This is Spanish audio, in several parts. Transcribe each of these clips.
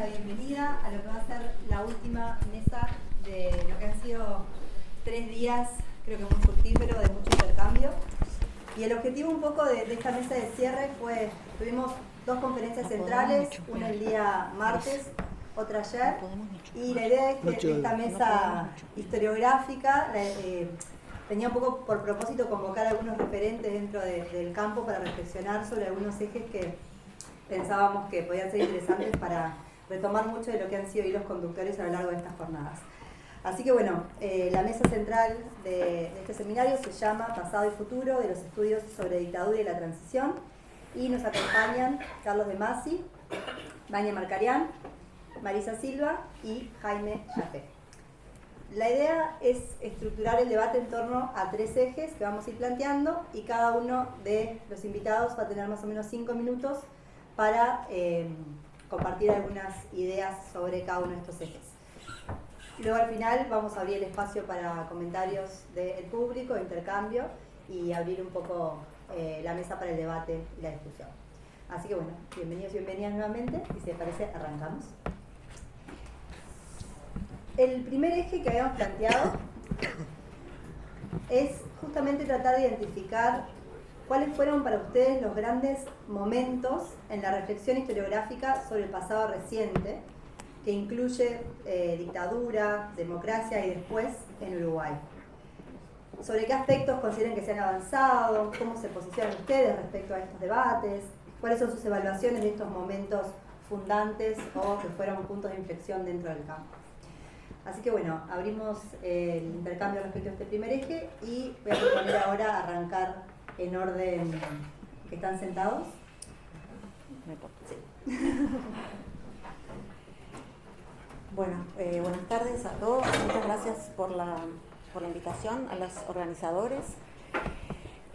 la bienvenida a lo que va a ser la última mesa de lo que han sido 3 días, creo que muy fructífero, de mucho intercambio. Y el objetivo un poco de esta mesa de cierre fue, tuvimos 2 conferencias centrales, una el día martes, otra ayer, y la idea de esta mesa historiográfica tenía un poco por propósito convocar a algunos referentes dentro del campo para reflexionar sobre algunos ejes que pensábamos que podían ser interesantes para retomar mucho de lo que han sido hilos conductores a lo largo de estas jornadas. Así que bueno, la mesa central de este seminario se llama Pasado y Futuro de los Estudios sobre Dictadura y la Transición, y nos acompañan Carlos de Masi, Vania Marcarián, Marisa Silva y Jaime Jaffe. La idea es estructurar el debate en torno a 3 ejes que vamos a ir planteando, y cada uno de los invitados va a tener más o menos 5 minutos para compartir algunas ideas sobre cada uno de estos ejes. Luego al final vamos a abrir el espacio para comentarios del público, intercambio, y abrir un poco la mesa para el debate y la discusión. Así que bueno, bienvenidos y bienvenidas nuevamente, y si les parece arrancamos. El primer eje que habíamos planteado es justamente tratar de identificar cuáles fueron para ustedes los grandes momentos en la reflexión historiográfica sobre el pasado reciente, que incluye dictadura, democracia y después en Uruguay. Sobre qué aspectos consideran que se han avanzado, cómo se posicionan ustedes respecto a estos debates, cuáles son sus evaluaciones de estos momentos fundantes o que fueron puntos de inflexión dentro del campo. Así que bueno, abrimos el intercambio respecto a este primer eje y voy a proponer ahora arrancar en orden que están sentados. Sí. Bueno, buenas tardes a todos. Muchas gracias por la invitación a los organizadores.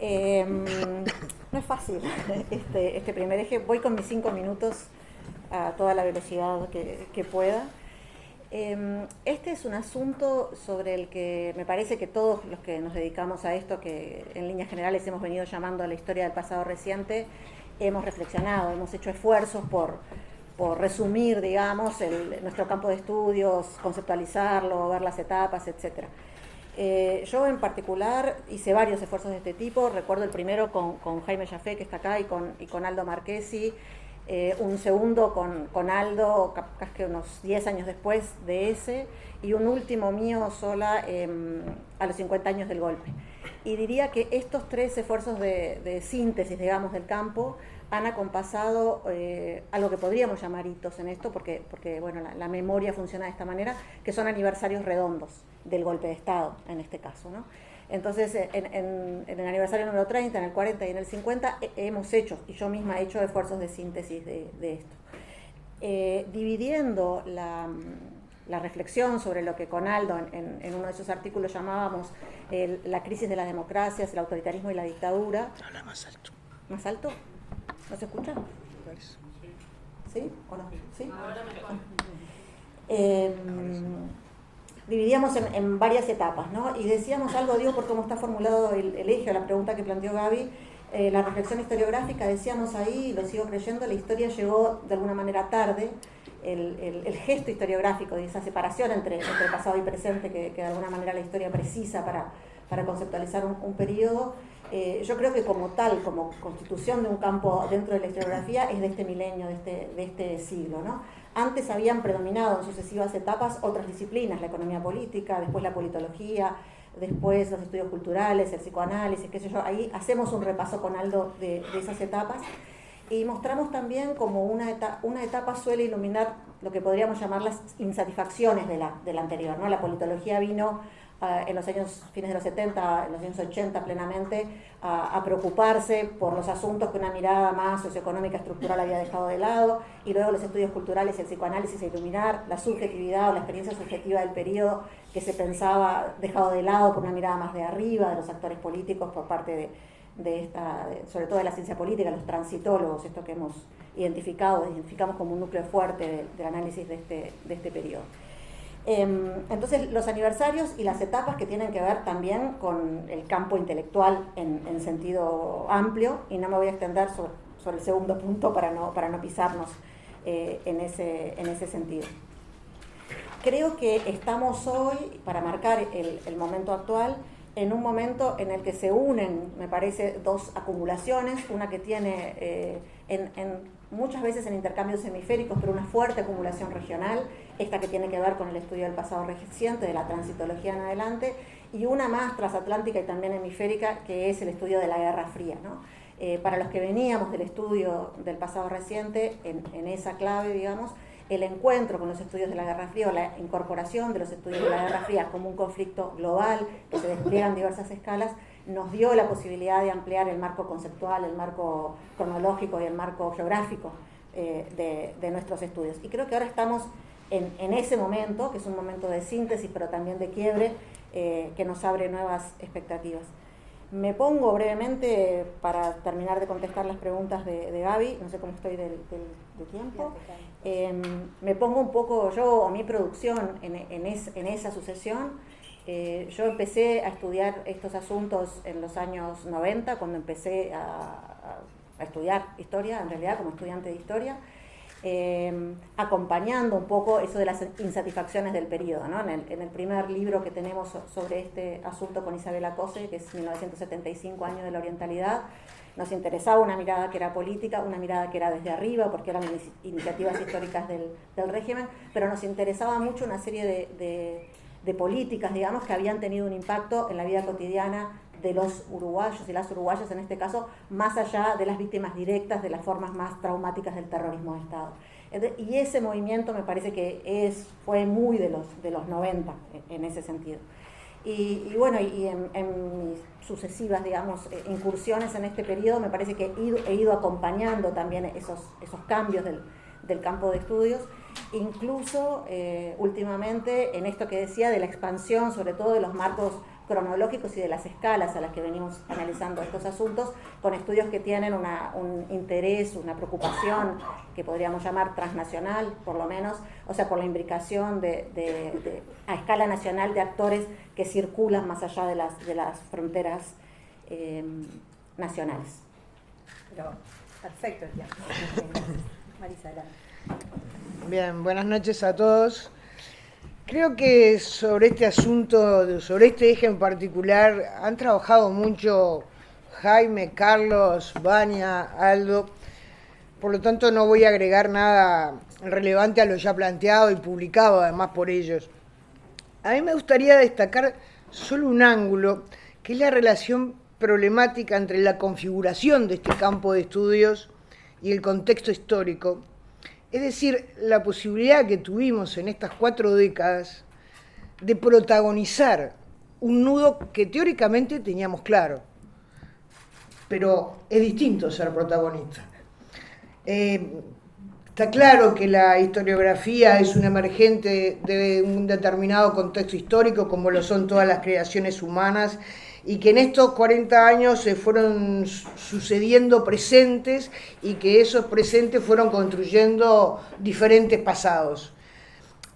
No es fácil este primer eje. Voy con mis 5 minutos a toda la velocidad que pueda. Este es un asunto sobre el que me parece que todos los que nos dedicamos a esto, que en líneas generales hemos venido llamando a la historia del pasado reciente, hemos reflexionado, hemos hecho esfuerzos por resumir, digamos, nuestro campo de estudios, conceptualizarlo, ver las etapas, etc. Yo en particular hice varios esfuerzos de este tipo. Recuerdo el primero con Jaime Jaffe, que está acá, y con Aldo Marchesi. Un segundo con Aldo, casi que unos 10 años después de ese, y un último mío sola a los 50 años del golpe. Y diría que estos 3 esfuerzos de síntesis, digamos, del campo han acompasado algo que podríamos llamar hitos en esto, porque bueno, la memoria funciona de esta manera, que son aniversarios redondos del golpe de Estado, en este caso, ¿no? Entonces, en el aniversario número 30, en el 40 y en el 50, hemos hecho, y yo misma he hecho esfuerzos de síntesis de esto. Dividiendo la reflexión sobre lo que con Aldo, en uno de esos artículos llamábamos la crisis de las democracias, el autoritarismo y la dictadura. Habla más alto. ¿Más alto? ¿No se escucha? ¿Sí o no? ¿Sí? Ahora mejor. Dividíamos en varias etapas, ¿no? Y decíamos algo, digo, por cómo está formulado el eje o la pregunta que planteó Gaby, la reflexión historiográfica, decíamos ahí, y lo sigo creyendo, la historia llegó de alguna manera tarde. El gesto historiográfico de esa separación entre pasado y presente, que de alguna manera la historia precisa para conceptualizar un periodo, yo creo que como tal, como constitución de un campo dentro de la historiografía, es de este milenio, de este siglo, ¿no? Antes habían predominado en sucesivas etapas otras disciplinas, la economía política, después la politología, después los estudios culturales, el psicoanálisis, qué sé yo. Ahí hacemos un repaso con Aldo de esas etapas, y mostramos también como una etapa suele iluminar lo que podríamos llamar las insatisfacciones de la anterior, ¿no? La politología vino en los años fines de los 70, en los años 80 plenamente, a preocuparse por los asuntos que una mirada más socioeconómica estructural había dejado de lado, y luego los estudios culturales y el psicoanálisis a iluminar la subjetividad o la experiencia subjetiva del periodo que se pensaba dejado de lado por una mirada más de arriba de los actores políticos por parte sobre todo de la ciencia política, los transitólogos, esto que hemos identificamos como un núcleo fuerte del análisis de este periodo. Entonces, los aniversarios y las etapas que tienen que ver también con el campo intelectual en sentido amplio, y no me voy a extender sobre el segundo punto para no pisarnos en ese sentido. Creo que estamos hoy, para marcar el momento actual, en un momento en el que se unen, me parece, dos acumulaciones, una que tiene muchas veces en intercambios hemisféricos, pero una fuerte acumulación regional, esta que tiene que ver con el estudio del pasado reciente, de la transitología en adelante, y una más transatlántica y también hemisférica, que es el estudio de la Guerra Fría, ¿no? Para los que veníamos del estudio del pasado reciente, en esa clave, digamos, el encuentro con los estudios de la Guerra Fría, o la incorporación de los estudios de la Guerra Fría como un conflicto global que se despliega en diversas escalas, nos dio la posibilidad de ampliar el marco conceptual, el marco cronológico y el marco geográfico de nuestros estudios. Y creo que ahora estamos en ese momento, que es un momento de síntesis, pero también de quiebre, que nos abre nuevas expectativas. Me pongo brevemente, para terminar de contestar las preguntas de Gaby, no sé cómo estoy de tiempo, me pongo un poco yo o mi producción en esa sucesión. Yo empecé a estudiar estos asuntos en los años 90, cuando empecé a estudiar historia, en realidad como estudiante de historia, acompañando un poco eso de las insatisfacciones del periodo, ¿no? En el primer libro que tenemos sobre este asunto con Isabel Cose, que es 1975, Año de la Orientalidad, nos interesaba una mirada que era política, una mirada que era desde arriba, porque eran iniciativas históricas del régimen, pero nos interesaba mucho una serie de políticas, digamos, que habían tenido un impacto en la vida cotidiana de los uruguayos y las uruguayas, en este caso, más allá de las víctimas directas de las formas más traumáticas del terrorismo de Estado. Y ese movimiento me parece que fue muy de los 90 en ese sentido. Y bueno, en mis sucesivas, digamos, incursiones en este periodo, me parece que he ido acompañando también esos cambios del campo de estudios, incluso últimamente en esto que decía de la expansión, sobre todo de los marcos cronológicos y de las escalas a las que venimos analizando estos asuntos, con estudios que tienen un interés, una preocupación que podríamos llamar transnacional, por lo menos, o sea, por la imbricación a escala nacional de actores que circulan más allá de las fronteras nacionales. Pero, perfecto, ya. Marisa, adelante. Bien, buenas noches a todos. Creo que sobre este asunto, sobre este eje en particular, han trabajado mucho Jaime, Carlos, Vania, Aldo. Por lo tanto, no voy a agregar nada relevante a lo ya planteado y publicado, además, por ellos. A mí me gustaría destacar solo un ángulo, que es la relación problemática entre la configuración de este campo de estudios y el contexto histórico. Es decir, la posibilidad que tuvimos en estas 4 décadas de protagonizar un nudo que teóricamente teníamos claro, pero es distinto ser protagonista. Está claro que la historiografía es un emergente de un determinado contexto histórico, como lo son todas las creaciones humanas, y que en estos 40 años se fueron sucediendo presentes y que esos presentes fueron construyendo diferentes pasados.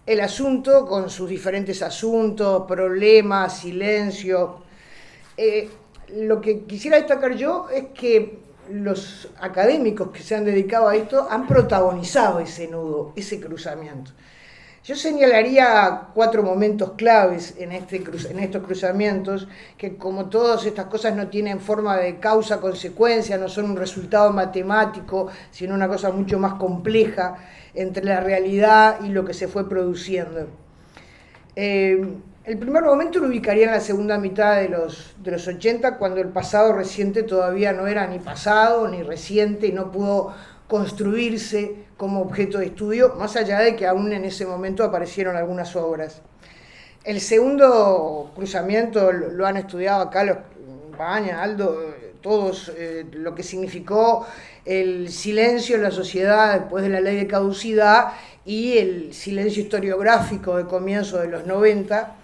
El asunto, con sus diferentes asuntos, problemas, silencios. Lo que quisiera destacar yo es que los académicos que se han dedicado a esto han protagonizado ese nudo, ese cruzamiento. Yo señalaría 4 momentos claves en estos cruzamientos, que como todas estas cosas no tienen forma de causa-consecuencia, no son un resultado matemático, sino una cosa mucho más compleja entre la realidad y lo que se fue produciendo. El primer momento lo ubicaría en la segunda mitad de los 80, cuando el pasado reciente todavía no era ni pasado ni reciente y no pudo construirse como objeto de estudio, más allá de que aún en ese momento aparecieron algunas obras. El segundo cruzamiento lo han estudiado acá los Baña, Aldo, todos, lo que significó el silencio en la sociedad después de la ley de caducidad y el silencio historiográfico de comienzo de los 90.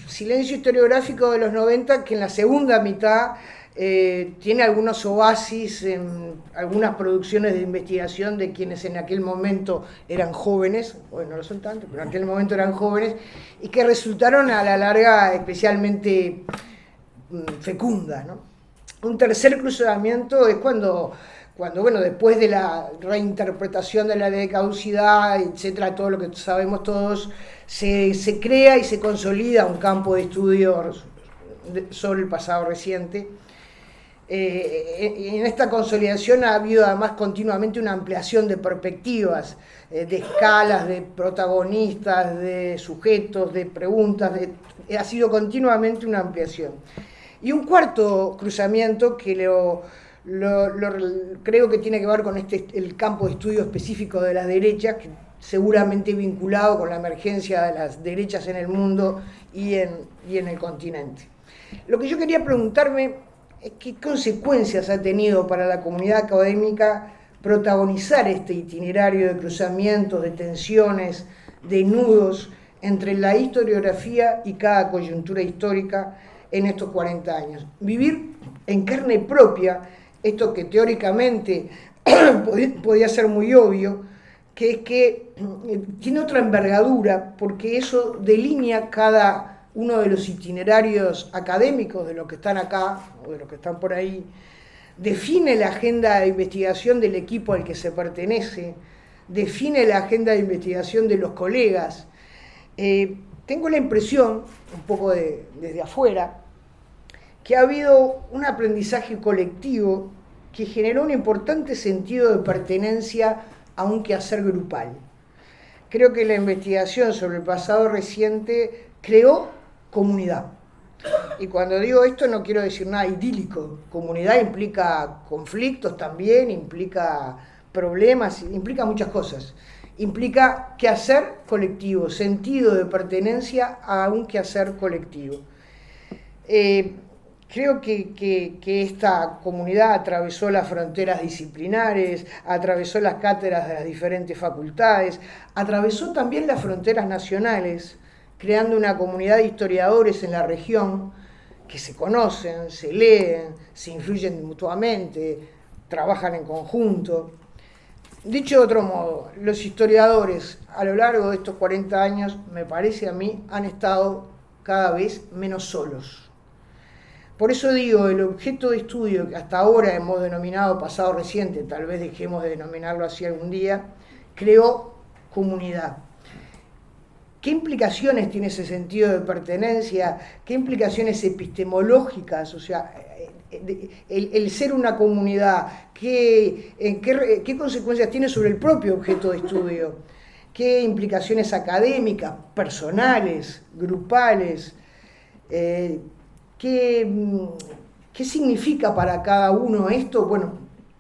Silencio historiográfico de los 90 que en la segunda mitad tiene algunos oasis en algunas producciones de investigación de quienes en aquel momento eran jóvenes, bueno, no lo son tanto, pero en aquel momento eran jóvenes, y que resultaron a la larga especialmente fecundas, ¿no? Un tercer cruzamiento es cuando cuando, bueno, después de la reinterpretación de la ley de caducidad, etcétera, todo lo que sabemos todos, se crea y se consolida un campo de estudio sobre el pasado reciente. En esta consolidación ha habido además continuamente una ampliación de perspectivas, de escalas, de protagonistas, de sujetos, de preguntas, ha sido continuamente una ampliación. Y un cuarto cruzamiento que creo que tiene que ver con el campo de estudio específico de las derechas, que seguramente vinculado con la emergencia de las derechas en el mundo y en el continente. Lo que yo quería preguntarme es qué consecuencias ha tenido para la comunidad académica protagonizar este itinerario de cruzamientos, de tensiones, de nudos entre la historiografía y cada coyuntura histórica en estos 40 años. Vivir en carne propia esto que teóricamente podía ser muy obvio, que es que tiene otra envergadura, porque eso delinea cada uno de los itinerarios académicos de los que están acá, o de los que están por ahí, define la agenda de investigación del equipo al que se pertenece, define la agenda de investigación de los colegas. Tengo la impresión, un poco desde afuera, que ha habido un aprendizaje colectivo que generó un importante sentido de pertenencia a un quehacer grupal. Creo que la investigación sobre el pasado reciente creó comunidad. Y cuando digo esto no quiero decir nada idílico. Comunidad implica conflictos también, implica problemas, implica muchas cosas. Implica quehacer colectivo, sentido de pertenencia a un quehacer colectivo. Creo que esta comunidad atravesó las fronteras disciplinares, atravesó las cátedras de las diferentes facultades, atravesó también las fronteras nacionales, creando una comunidad de historiadores en la región que se conocen, se leen, se influyen mutuamente, trabajan en conjunto. Dicho de otro modo, los historiadores a lo largo de estos 40 años, me parece a mí, han estado cada vez menos solos. Por eso digo, el objeto de estudio que hasta ahora hemos denominado pasado reciente, tal vez dejemos de denominarlo así algún día, creó comunidad. ¿Qué implicaciones tiene ese sentido de pertenencia? ¿Qué implicaciones epistemológicas? O sea, el ser una comunidad, ¿qué consecuencias tiene sobre el propio objeto de estudio? ¿Qué implicaciones académicas, personales, grupales? ¿Qué significa para cada uno esto? Bueno,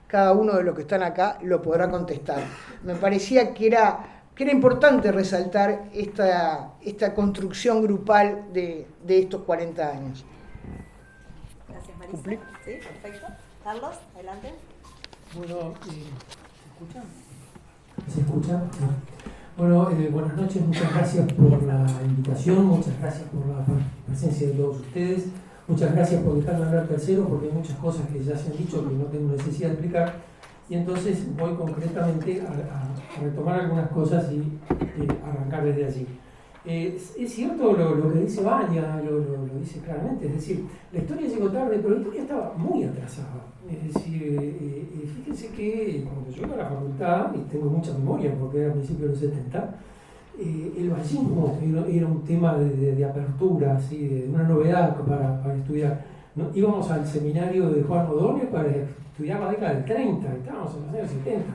cada uno de los que están acá lo podrá contestar. Me parecía que era importante resaltar esta construcción grupal de estos 40 años. Gracias, Marisa. ¿Cumplí? Sí, perfecto. Carlos, adelante. Bueno, ¿se escucha? Bueno, buenas noches, muchas gracias por la invitación, muchas gracias por la presencia de todos ustedes, muchas gracias por dejarme hablar tercero, porque hay muchas cosas que ya se han dicho que no tengo necesidad de explicar. Y entonces voy concretamente a retomar algunas cosas y arrancar desde allí. Es cierto lo que dice Vania, lo dice claramente, es decir, la historia llegó tarde, pero la historia estaba muy atrasada. Es decir, fíjense que cuando yo iba a la facultad, y tengo mucha memoria porque era a principios de los 70, el vallismo era un tema de apertura, ¿sí? De una novedad para estudiar. ¿No? Íbamos al seminario de Juan O'Donnell para estudiar la década del 30, estábamos en los años 70,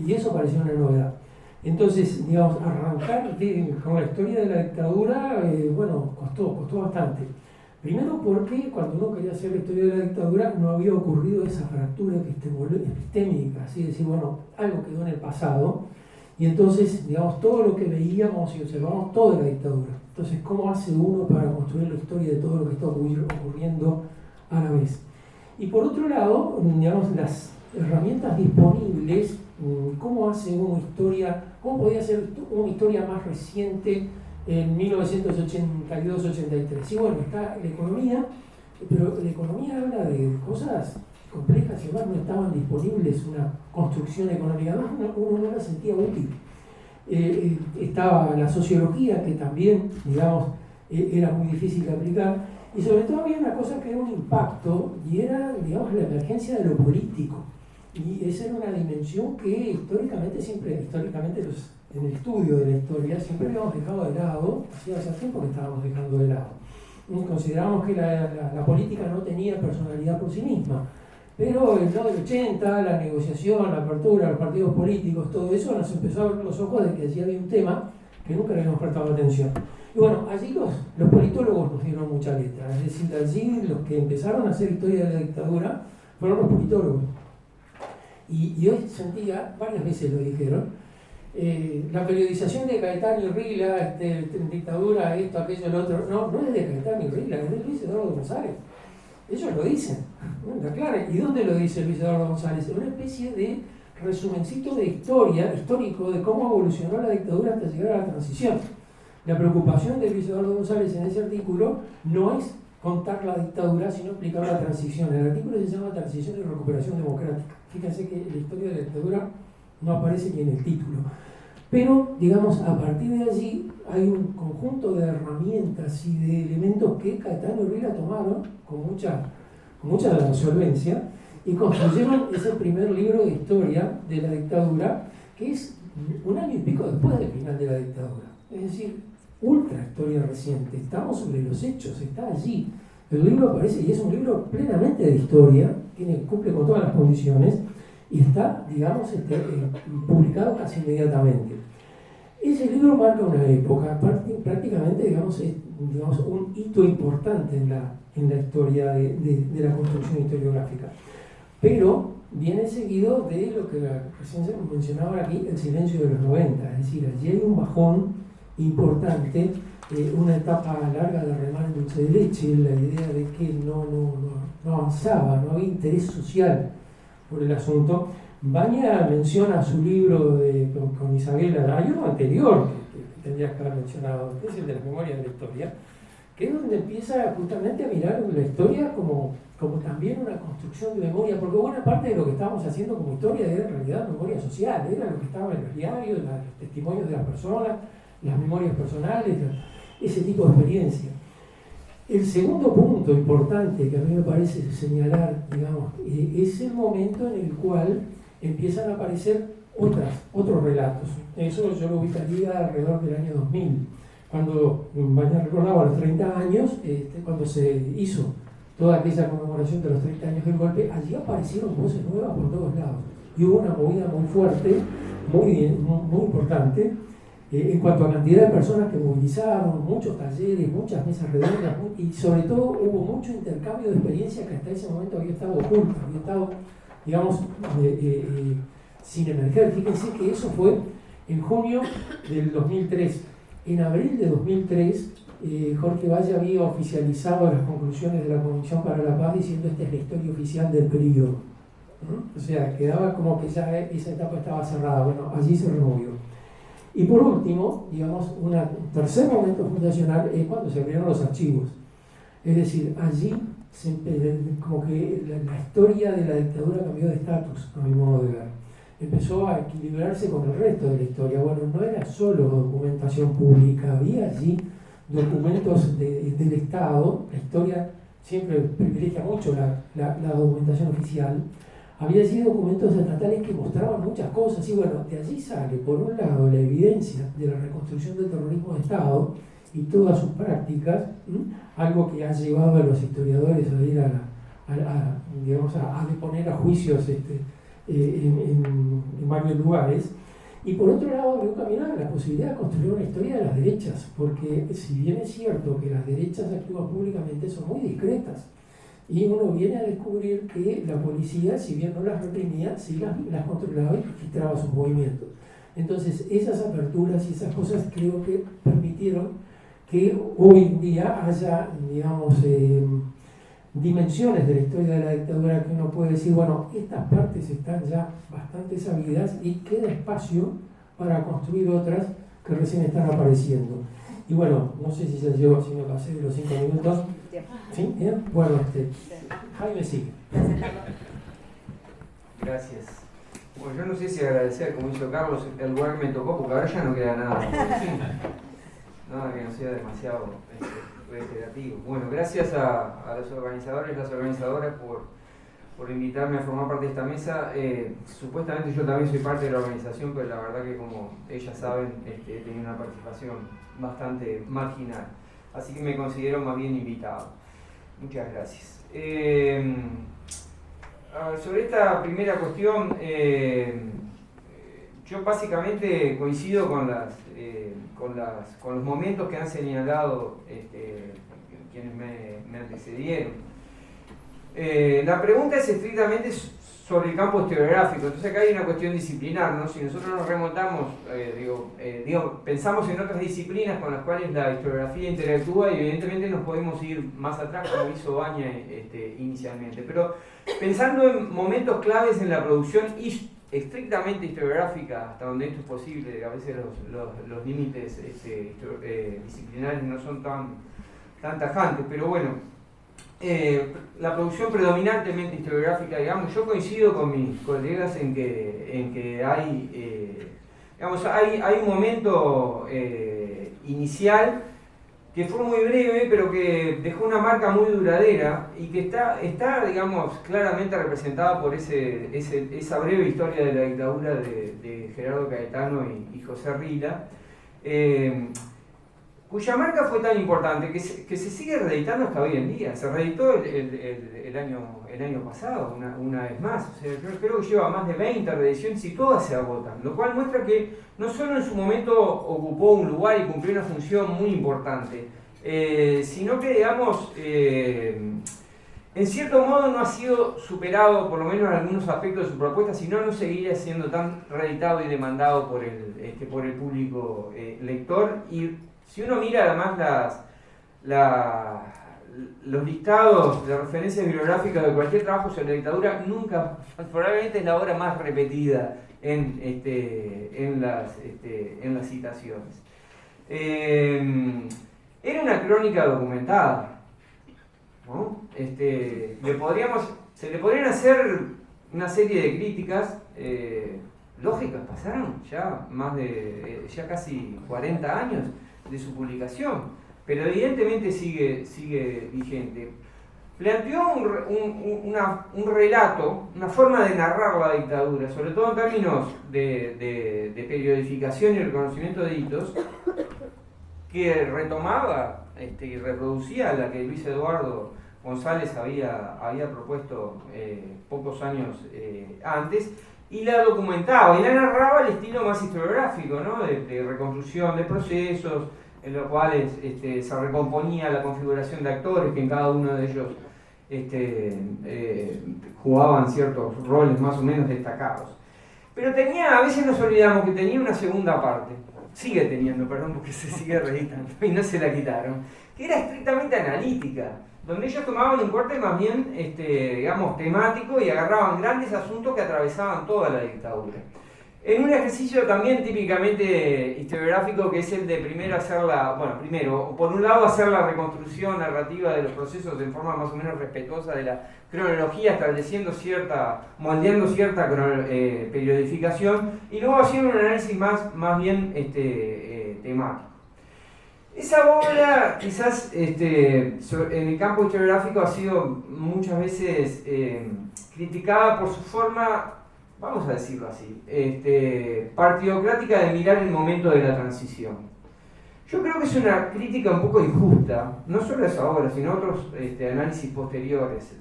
y eso parecía una novedad. Entonces, digamos, arrancar con la historia de la dictadura, bueno, costó bastante. Primero porque cuando uno quería hacer la historia de la dictadura no había ocurrido esa fractura epistémica, así decir, bueno, algo quedó en el pasado, y entonces, digamos, todo lo que veíamos y observamos, todo de la dictadura. Entonces, ¿cómo hace uno para construir la historia de todo lo que está ocurriendo a la vez? Y por otro lado, digamos, las herramientas disponibles, ¿cómo hace una historia, cómo podía ser una historia más reciente en 1982-83? Y bueno, está la economía, pero la economía habla de cosas complejas y además no estaban disponibles una construcción económica, además uno no la sentía útil. Estaba la sociología, que también, digamos, era muy difícil de aplicar, y sobre todo había una cosa que era un impacto, y era, digamos, la emergencia de lo político. Y esa era una dimensión que históricamente en el estudio de la historia siempre habíamos dejado de lado, hacía tiempo que estábamos dejando de lado. Considerábamos que la política no tenía personalidad por sí misma, pero en los 80, la negociación, la apertura, los partidos políticos, todo eso nos empezó a abrir los ojos de que allí había un tema que nunca le habíamos prestado atención. Y bueno, allí los politólogos nos dieron mucha letra, es decir, allí los que empezaron a hacer historia de la dictadura fueron los politólogos. Y hoy sentía, varias veces lo dijeron, la periodización de Caetano y Rila, dictadura, esto, aquello, lo otro, no es de Caetano y Rila, es de Luis Eduardo González. Ellos lo dicen, ¿no? Claro. ¿Y dónde lo dice Luis Eduardo González? Una especie de resumencito de histórico de cómo evolucionó la dictadura hasta llegar a la transición. La preocupación de Luis Eduardo González en ese artículo no es contar la dictadura, sino explicar la transición. El artículo se llama Transición y Recuperación Democrática. Fíjense que la historia de la dictadura no aparece ni en el título. Pero, digamos, a partir de allí hay un conjunto de herramientas y de elementos que Caetano y Rila tomaron con mucha solvencia y construyeron ese primer libro de historia de la dictadura, que es un año y pico después del final de la dictadura. Es decir, ultra historia reciente. Estamos sobre los hechos, está allí. El libro aparece y es un libro plenamente de historia, cumple con todas las condiciones y está, digamos, publicado casi inmediatamente. Ese libro marca una época, prácticamente, digamos, es un hito importante en la historia de la construcción historiográfica. Pero viene seguido de lo que recién se mencionaba aquí, el silencio de los 90, es decir, allí hay un bajón importante, una etapa larga de remar en dulce de leche, la idea de que no avanzaba, no había interés social por el asunto. Baña menciona su libro con Isabela, hay uno anterior que tendrías que haber mencionado, que es el de las memorias de la historia, que es donde empieza justamente a mirar la historia como también una construcción de memoria, porque buena parte de lo que estábamos haciendo como historia era en realidad memoria social, era lo que estaba en los diarios, los testimonios de las personas, las memorias personales, ese tipo de experiencia. El segundo punto importante que a mí me parece señalar, digamos, es el momento en el cual empiezan a aparecer otros relatos. Eso yo lo ubicaría alrededor del año 2000, cuando Baña recordaba los 30 años, cuando se hizo toda aquella conmemoración de los 30 años del golpe, allí aparecieron voces nuevas por todos lados. Y hubo una movida muy fuerte, muy importante, en cuanto a cantidad de personas que movilizaron, muchos talleres, muchas mesas redondas, y sobre todo hubo mucho intercambio de experiencias que hasta ese momento había estado oculta, había estado, digamos, sin emerger. Fíjense que eso fue en junio del 2003. En abril de 2003, Jorge Valle había oficializado las conclusiones de la Comisión para la Paz diciendo esta es la historia oficial del periodo. O sea, quedaba como que ya esa etapa estaba cerrada. Bueno, allí se removió. Y por último, digamos, un tercer momento fundacional es cuando se abrieron los archivos. Es decir, allí como que la historia de la dictadura cambió de estatus, a mi modo de ver. Empezó a equilibrarse con el resto de la historia. Bueno, no era solo documentación pública, había allí documentos del Estado. La historia siempre privilegia mucho la documentación oficial. Había allí documentos estatales que mostraban muchas cosas y bueno, de allí sale por un lado la evidencia de la reconstrucción del terrorismo de Estado y todas sus prácticas, algo que ha llevado a los historiadores a ir a deponer a juicios en varios lugares. Y por otro lado abrió camino a la posibilidad de construir una historia de las derechas, porque si bien es cierto que las derechas actúan públicamente, son muy discretas. Y uno viene a descubrir que la policía, si bien no las reprimía, sí las controlaba y registraba sus movimientos. Entonces, esas aperturas y esas cosas creo que permitieron que hoy en día haya, digamos, dimensiones de la historia de la dictadura que uno puede decir, bueno, estas partes están ya bastante sabidas y queda espacio para construir otras que recién están apareciendo. Y bueno, no sé si me pasé de los 5 minutos. ¿Sí? ¿Bien? Bueno, Jaime sigue. Gracias. Bueno, yo no sé si agradecer, como hizo Carlos, el lugar que me tocó, porque ahora ya no queda nada. Nada que no sea demasiado reiterativo. Bueno, gracias a los organizadores y las organizadoras por invitarme a formar parte de esta mesa. Supuestamente yo también soy parte de la organización, pero la verdad que como ellas saben, he tenido una participación bastante marginal. Así que me considero más bien invitado. Muchas gracias. Sobre esta primera cuestión, yo básicamente coincido con los momentos que han señalado quienes me antecedieron. La pregunta es estrictamente sobre el campo historiográfico, entonces acá hay una cuestión disciplinar, ¿no? Si nosotros nos remontamos, pensamos en otras disciplinas con las cuales la historiografía interactúa, y evidentemente nos podemos ir más atrás, como hizo Baña inicialmente, pero pensando en momentos claves en la producción estrictamente historiográfica, hasta donde esto es posible, a veces los límites disciplinares no son tan tajantes, pero bueno, la producción predominantemente historiográfica, digamos, yo coincido con mis colegas en que hay un momento inicial que fue muy breve, pero que dejó una marca muy duradera y que está digamos, claramente representada por esa breve historia de la dictadura de Gerardo Caetano y José Rila, cuya marca fue tan importante que se sigue reeditando hasta hoy en día. Se reeditó el año pasado, una vez más. O sea, yo creo que lleva más de 20 reediciones y todas se agotan, lo cual muestra que no solo en su momento ocupó un lugar y cumplió una función muy importante, sino que, digamos, en cierto modo no ha sido superado, por lo menos en algunos aspectos de su propuesta, sino no seguiría siendo tan reeditado y demandado por el público lector. Y si uno mira además los listados de referencias bibliográficas de cualquier trabajo sobre la dictadura, nunca, probablemente es la obra más repetida en las citaciones. Era una crónica documentada, ¿no? Se le podrían hacer una serie de críticas lógicas. Pasaron ya casi 40 años de su publicación, pero evidentemente sigue vigente. Planteó un relato, una forma de narrar la dictadura, sobre todo en términos de periodificación y reconocimiento de hitos, que retomaba y reproducía la que Luis Eduardo González había propuesto pocos años antes, y la documentaba y la narraba al estilo más historiográfico, ¿no? de reconstrucción de procesos, en los cuales se recomponía la configuración de actores, que en cada uno de ellos jugaban ciertos roles más o menos destacados. Pero a veces nos olvidamos que tenía una segunda parte, sigue teniendo, perdón, porque se sigue reeditando y no se la quitaron, que era estrictamente analítica, donde ellos tomaban un corte más bien, digamos, temático, y agarraban grandes asuntos que atravesaban toda la dictadura. En un ejercicio también típicamente historiográfico, que es el de primero, por un lado hacer la reconstrucción narrativa de los procesos en forma más o menos respetuosa de la cronología, moldeando cierta periodificación, y luego haciendo un análisis más bien temático. Esa obra, quizás en el campo historiográfico, ha sido muchas veces criticada por su forma, vamos a decirlo así, partidocrática de mirar el momento de la transición. Yo creo que es una crítica un poco injusta, no solo a esa obra, sino a otros análisis posteriores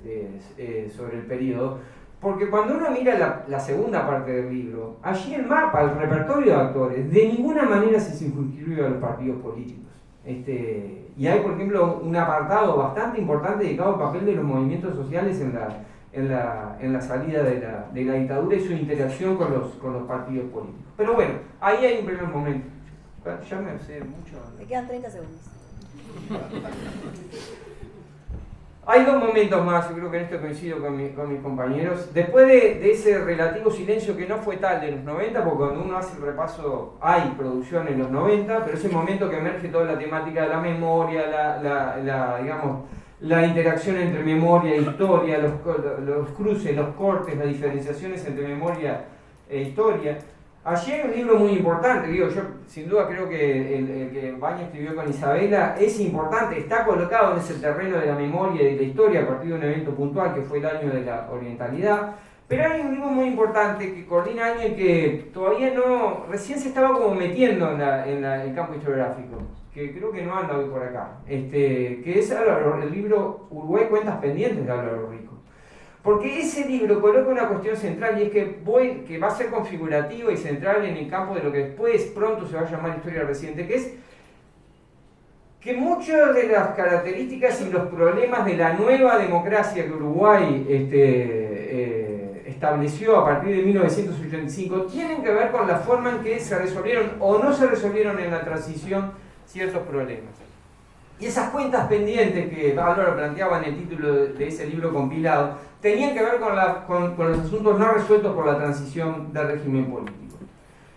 sobre el periodo, porque cuando uno mira la segunda parte del libro, allí el mapa, el repertorio de actores, de ninguna manera se circunscribe a los partidos políticos. Y hay, por ejemplo, un apartado bastante importante dedicado al papel de los movimientos sociales en la salida de la dictadura y su interacción con los partidos políticos. Pero bueno, ahí hay un primer momento. Ya me sé mucho. Me quedan 30 segundos. Hay dos momentos más, yo creo que en esto coincido con mis compañeros. Después de ese relativo silencio, que no fue tal de los 90, porque cuando uno hace el repaso hay producción en los 90, pero ese momento que emerge toda la temática de la memoria, la interacción entre memoria e historia, los cruces, los cortes, las diferenciaciones entre memoria e historia. Allí hay un libro muy importante, digo, yo sin duda creo que el que Baña escribió con Isabela es importante, está colocado en ese terreno de la memoria y de la historia a partir de un evento puntual que fue el año de la orientalidad, pero hay un libro muy importante que coordina año y que todavía no, recién se estaba como metiendo en el campo historiográfico, que creo que no anda hoy por acá, que es el libro Uruguay Cuentas Pendientes de Álvaro Rico. Porque ese libro coloca una cuestión central y es que va a ser configurativo y central en el campo de lo que después pronto se va a llamar historia reciente, que es que muchas de las características y los problemas de la nueva democracia que Uruguay estableció a partir de 1985 tienen que ver con la forma en que se resolvieron o no se resolvieron en la transición ciertos problemas. Y esas cuentas pendientes que Álvaro planteaba en el título de ese libro compilado, tenían que ver con los asuntos no resueltos por la transición del régimen político.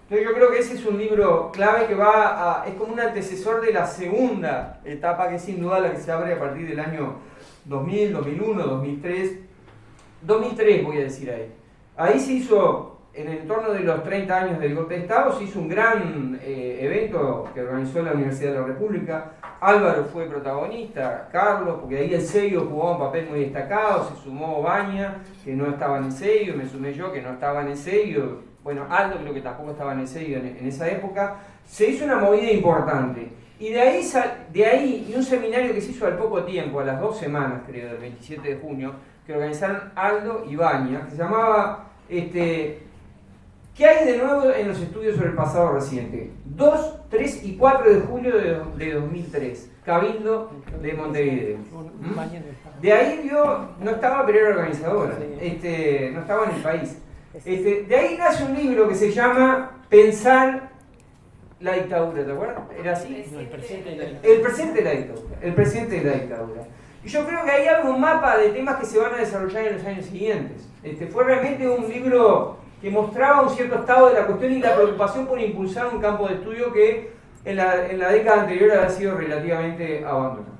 Entonces yo creo que ese es un libro clave que es como un antecesor de la segunda etapa, que es sin duda la que se abre a partir del año 2000, 2001, 2003. 2003 voy a decir ahí. Ahí se hizo, en el entorno de los 30 años del golpe de Estado, se hizo un gran evento que organizó la Universidad de la República. Álvaro fue protagonista, Carlos, porque ahí el sello jugó un papel muy destacado, se sumó Baña, que no estaba en el sello, me sumé yo, que no estaba en el sello, bueno, Aldo creo que tampoco estaba en el sello en esa época. Se hizo una movida importante, y de ahí, y un seminario que se hizo al poco tiempo, a las 2 semanas creo, del 27 de junio, que organizaron Aldo y Baña, que se llamaba ¿qué hay de nuevo en los estudios sobre el pasado reciente? 2, 3 y 4 de julio de 2003, Cabildo de Montevideo. De ahí yo no estaba, pero era organizadora, no estaba en el país. De ahí nace un libro que se llama Pensar la dictadura, ¿te acuerdas? ¿Era así? No, el presente de la dictadura. El presente de la dictadura. El presente de la dictadura. Y yo creo que ahí hay un mapa de temas que se van a desarrollar en los años siguientes. Fue realmente un libro que mostraba un cierto estado de la cuestión y la preocupación por impulsar un campo de estudio que en la década anterior había sido relativamente abandonado.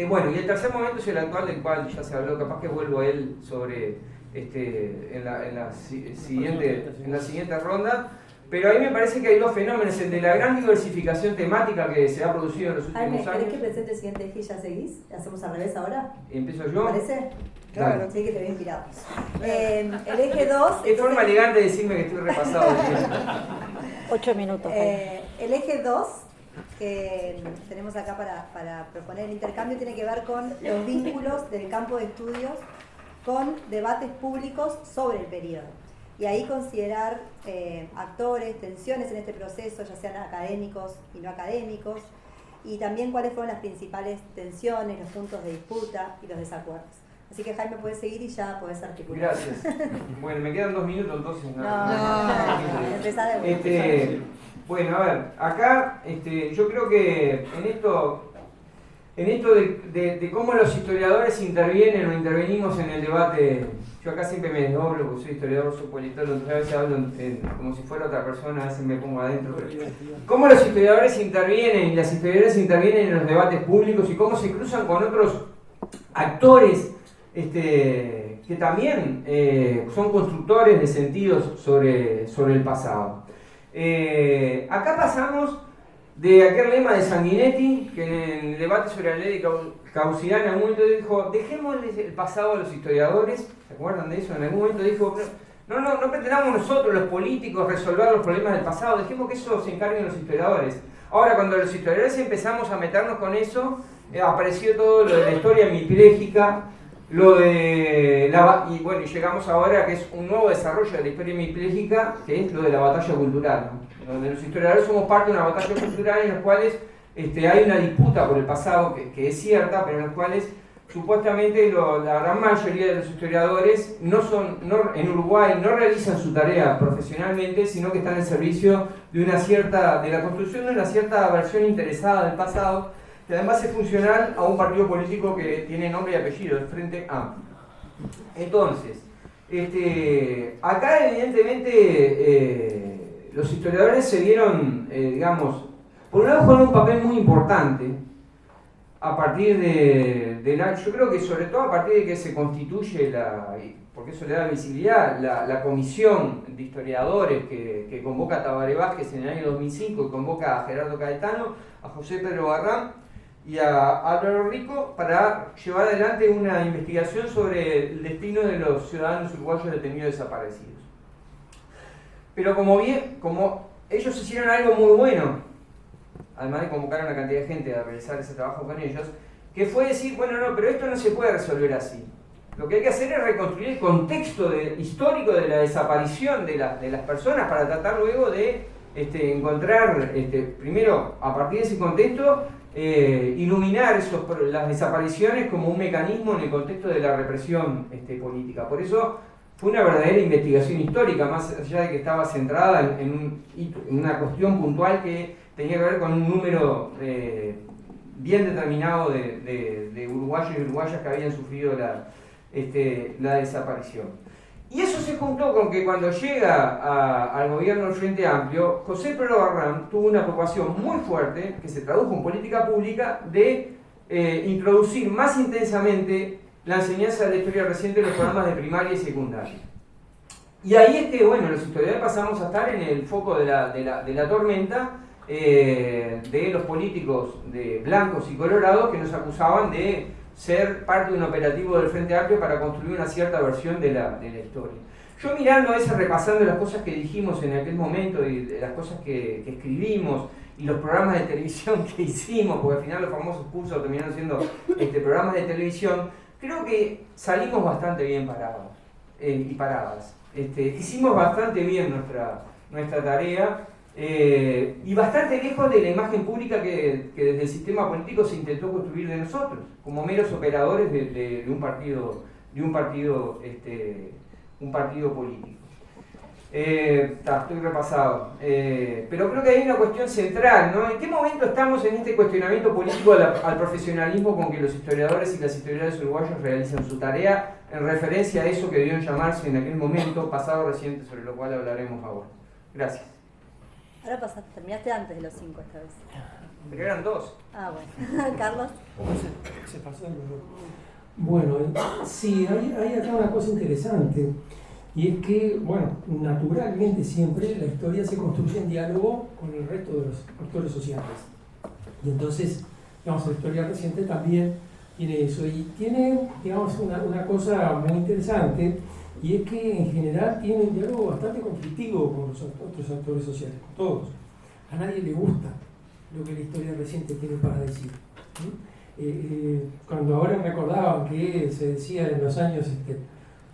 Bueno, y el tercer momento es el actual, del cual ya se habló, capaz que vuelvo a él sobre en la siguiente ronda, pero ahí me parece que hay dos fenómenos, el de la gran diversificación temática que se ha producido en los últimos años. ¿Querés que presente el siguiente eje y ya seguís? ¿Hacemos al revés ahora? ¿Empiezo yo? ¿Te parece? Claro. Sí, que te veo inspirado. El eje 2... Es forma elegante de decirme que estoy repasado. 8 minutos. El eje 2 que tenemos acá para proponer el intercambio tiene que ver con los vínculos del campo de estudios con debates públicos sobre el periodo. Y ahí considerar actores, tensiones en este proceso, ya sean académicos y no académicos, y también cuáles fueron las principales tensiones, los puntos de disputa y los desacuerdos. Así que Jaime, puedes seguir y ya puedes articular. Gracias. Bueno, me quedan 2 minutos entonces. Empezá de vuelta. Bueno, a ver, acá yo creo que en esto de cómo los historiadores intervienen o intervenimos en el debate, yo acá siempre me desdoblo porque soy historiador, soy politólogo, entonces a veces hablo como si fuera otra persona, a veces me pongo adentro. Pero cómo los historiadores intervienen y las historiadoras intervienen en los debates públicos y cómo se cruzan con otros actores que también son constructores de sentidos sobre el pasado. Acá pasamos de aquel lema de Sanguinetti, que en el debate sobre la ley de caducidad en algún momento dijo, dejémosle el pasado a los historiadores, ¿se acuerdan de eso? En algún momento dijo, no pretendamos nosotros los políticos resolver los problemas del pasado, dejemos que eso se encarguen los historiadores. Ahora, cuando los historiadores empezamos a meternos con eso, apareció todo lo de la historia hemiplégica, y bueno, y llegamos ahora que es un nuevo desarrollo de la historia hemiplégica, que es lo de la batalla cultural, ¿no? Donde los historiadores somos parte de una batalla cultural en las cuales hay una disputa por el pasado que es cierta, pero en las cuales supuestamente la gran mayoría de los historiadores en Uruguay no realizan su tarea profesionalmente, sino que están en servicio de la construcción de una cierta versión interesada del pasado, que además es funcional a un partido político que tiene nombre y apellido, el Frente Amplio. Entonces, acá evidentemente los historiadores se vieron, digamos, por un lado jugaron un papel muy importante a partir de yo creo que sobre todo a partir de que se constituye, porque eso le da visibilidad, la comisión de historiadores que convoca a Tabaré Vázquez en el año 2005 y convoca a Gerardo Caetano, a José Pedro Barrán y a Álvaro Rico para llevar adelante una investigación sobre el destino de los ciudadanos uruguayos detenidos desaparecidos. Pero como ellos hicieron algo muy bueno, además de convocar a una cantidad de gente a realizar ese trabajo con ellos, que fue decir, bueno, no, pero esto no se puede resolver así. Lo que hay que hacer es reconstruir el contexto histórico de la desaparición de las personas para tratar luego de encontrar, primero, a partir de ese contexto, iluminar las desapariciones como un mecanismo en el contexto de la represión política. Por eso fue una verdadera investigación histórica, más allá de que estaba centrada en una cuestión puntual que tenía que ver con un número bien determinado de uruguayos y uruguayas que habían sufrido la desaparición. Y eso se juntó con que cuando llega al gobierno del Frente Amplio, José Pedro Barrán tuvo una preocupación muy fuerte, que se tradujo en política pública, de introducir más intensamente la enseñanza de la historia reciente en los programas de primaria y secundaria. Y ahí es que, bueno, los historiadores pasamos a estar en el foco de la tormenta de los políticos de blancos y colorados que nos acusaban de ser parte de un operativo del Frente Amplio para construir una cierta versión de la historia. Yo mirando a veces, repasando las cosas que dijimos en aquel momento y las cosas que escribimos y los programas de televisión que hicimos, porque al final los famosos cursos terminaron siendo programas de televisión, creo que salimos bastante bien parados y paradas. Hicimos bastante bien nuestra tarea y bastante lejos de la imagen pública que desde el sistema político se intentó construir de nosotros, como meros operadores de un partido político. Estoy repasado, pero creo que hay una cuestión central, ¿no? ¿En qué momento estamos en este cuestionamiento político al profesionalismo con que los historiadores y las historiadoras uruguayos realizan su tarea, en referencia a eso que debió llamarse en aquel momento pasado reciente, sobre lo cual hablaremos ahora? Gracias. Ahora terminaste antes de los 5 esta vez. Pero eran 2. Ah, bueno. Carlos. Se pasó el Bueno, sí, hay acá una cosa interesante, y es que, bueno, naturalmente siempre la historia se construye en diálogo con el resto de los actores sociales. Y entonces, digamos, la historia reciente también tiene eso, y tiene, digamos, una cosa muy interesante, y es que en general tiene un diálogo bastante conflictivo con los otros actores sociales, con todos. A nadie le gusta lo que la historia reciente tiene para decir. Cuando ahora recordaban que se decía en los años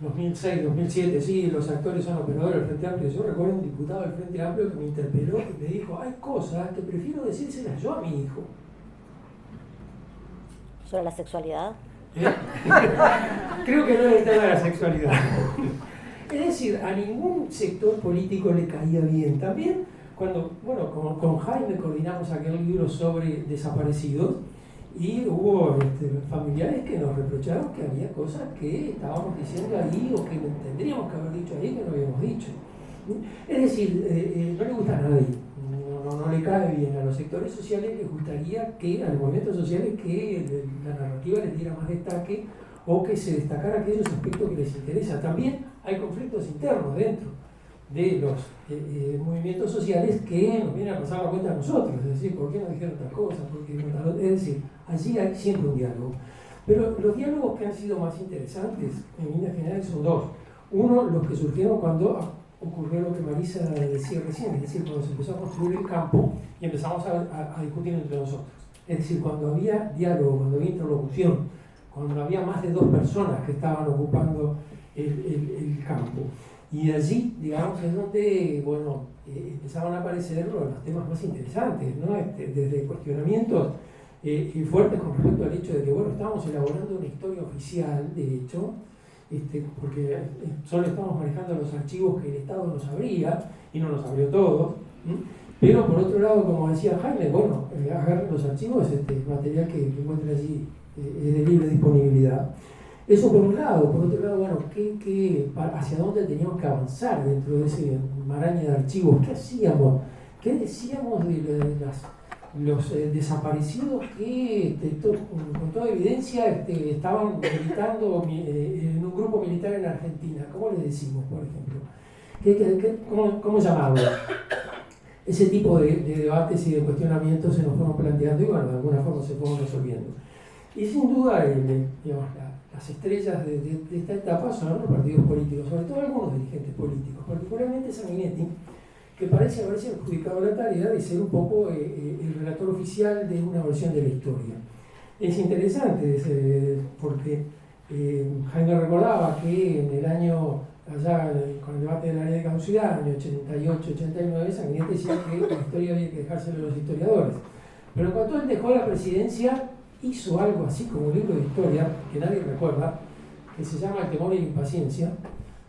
2006, 2007, sí, los actores son operadores del Frente Amplio. Yo recuerdo un diputado del Frente Amplio que me interpeló y me dijo, hay cosas que prefiero decírselas yo a mi hijo. ¿Sobre la sexualidad? Creo que no es el tema de la sexualidad. Es decir, a ningún sector político le caía bien. También cuando, bueno, con Jaime coordinamos aquel libro sobre desaparecidos y hubo familiares que nos reprocharon que había cosas que estábamos diciendo ahí o que tendríamos que haber dicho ahí que no habíamos dicho. Es decir, no le gusta a nadie. No le cae bien a los sectores sociales, les gustaría que a los movimientos sociales que la narrativa les diera más destaque o que se destacara aquellos aspectos que les interesan. También hay conflictos internos dentro de los movimientos sociales que nos vienen a pasar la cuenta a nosotros, es decir, ¿por qué no dijeron tal cosa? ¿Por qué no tal otra? Es decir, allí hay siempre un diálogo. Pero los diálogos que han sido más interesantes, en líneas generales, son dos. Uno, los que surgieron cuando ocurrió lo que Marisa decía recién, es decir, cuando se empezó a construir el campo y empezamos a discutir entre nosotros. Es decir, cuando había diálogo, cuando había interlocución, cuando había más de 2 personas que estaban ocupando el campo. Y de allí, digamos, es donde, bueno, empezaban a aparecer los temas más interesantes, ¿no? Desde cuestionamientos fuertes con respecto al hecho de que, bueno, estábamos elaborando una historia oficial, de hecho, porque solo estamos manejando los archivos que el Estado nos abría, y no nos abrió todos, pero por otro lado, como decía Jaime, bueno, agarren los archivos, material que encuentren allí es de libre disponibilidad. Eso por un lado. Por otro lado, bueno, ¿hacia dónde teníamos que avanzar dentro de ese maraña de archivos? ¿Qué hacíamos? ¿Qué decíamos de los desaparecidos que con toda evidencia estaban militando en un grupo militar en Argentina. ¿Cómo le decimos, por ejemplo? ¿Cómo llamarlo? Ese tipo de debates y de cuestionamientos se nos fueron planteando y bueno, de alguna forma se fueron resolviendo. Y sin duda, las estrellas de esta etapa son los partidos políticos, sobre todo algunos dirigentes políticos, particularmente Sanguinetti, que parece haberse adjudicado la tarea de ser un poco el relator oficial de una versión de la historia. Es interesante porque Jaime recordaba que en el año, allá con el debate de la ley de caducidad, en el 88-89, Sanguinetti decía que la historia había que dejársela a los historiadores. Pero cuando él dejó la presidencia, hizo algo así como un libro de historia, que nadie recuerda, que se llama El temor y la impaciencia,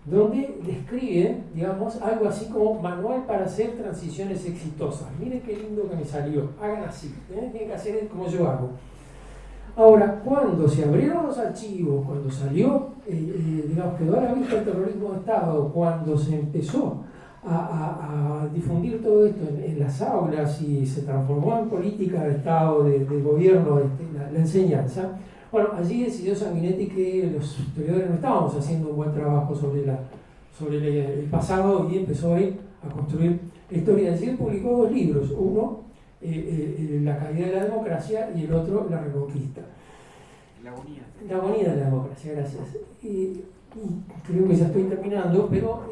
donde describe, digamos, algo así como manual para hacer transiciones exitosas. Miren qué lindo que me salió, hagan así, tienen que hacer como yo hago. Ahora, cuando se abrieron los archivos, cuando salió, digamos, quedó a la vista el terrorismo de Estado, cuando se empezó a difundir todo esto en las aulas y se transformó en política de Estado, de gobierno, la enseñanza, bueno, allí decidió Sanguinetti que los historiadores no estábamos haciendo un buen trabajo sobre el pasado y empezó ahí a construir la historia. Allí publicó 2 libros, uno, La caída de la democracia, y el otro, La reconquista. La agonía de la democracia, gracias. Y creo que ya estoy terminando, pero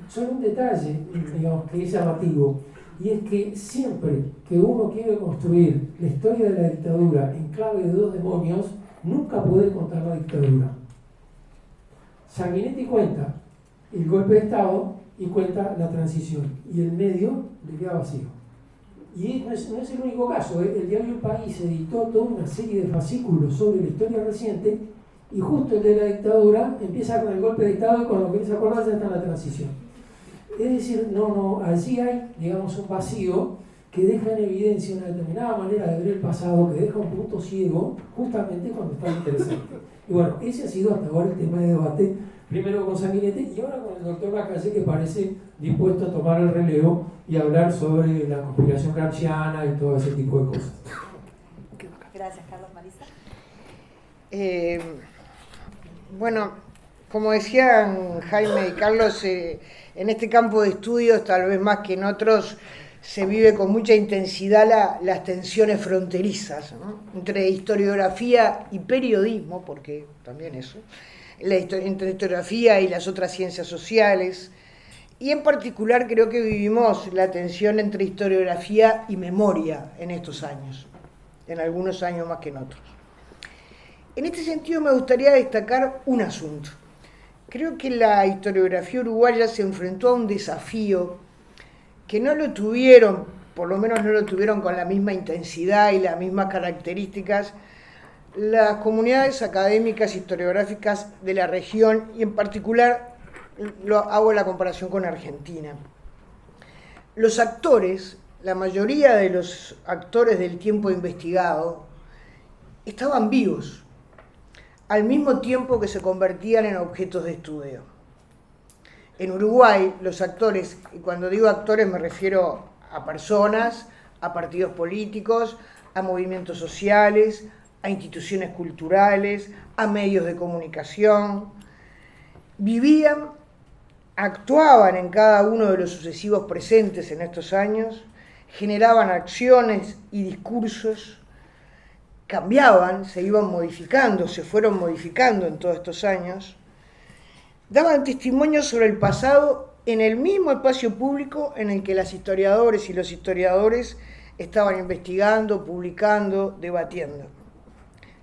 solo un detalle, digamos, que es llamativo, y es que siempre que uno quiere construir la historia de la dictadura en clave de 2 demonios, nunca puede contar la dictadura. Sanguinetti cuenta el golpe de Estado y cuenta la transición, y el medio le queda vacío. Y no es el único caso, el diario El País editó toda una serie de fascículos sobre la historia reciente, y justo el de la dictadura empieza con el golpe de Estado y con lo que se acuerda ya está en la transición. Es decir, allí hay, digamos, un vacío que deja en evidencia una determinada manera de ver el pasado, que deja un punto ciego justamente cuando está interesante. Y bueno, ese ha sido hasta ahora el tema de debate, primero con Sanguinetti y ahora con el doctor Lacalle, que parece dispuesto a tomar el relevo y hablar sobre la conspiración gramsciana y todo ese tipo de cosas. Gracias, Carlos. Marisa. Bueno, como decían Jaime y Carlos, en este campo de estudios, tal vez más que en otros, se vive con mucha intensidad las tensiones fronterizas, ¿no? Entre historiografía y periodismo, porque también eso, entre historiografía y las otras ciencias sociales, y en particular creo que vivimos la tensión entre historiografía y memoria en estos años, en algunos años más que en otros. En este sentido me gustaría destacar un asunto. Creo que la historiografía uruguaya se enfrentó a un desafío que no lo tuvieron, por lo menos no lo tuvieron con la misma intensidad y las mismas características, las comunidades académicas historiográficas de la región, y en particular hago la comparación con Argentina. Los actores, la mayoría de los actores del tiempo investigado, estaban vivos, al mismo tiempo que se convertían en objetos de estudio. En Uruguay, los actores, y cuando digo actores me refiero a personas, a partidos políticos, a movimientos sociales, a instituciones culturales, a medios de comunicación, vivían, actuaban en cada uno de los sucesivos presentes en estos años, generaban acciones y discursos, cambiaban, se iban modificando, se fueron modificando en todos estos años, daban testimonio sobre el pasado en el mismo espacio público en el que las historiadoras y los historiadores estaban investigando, publicando, debatiendo.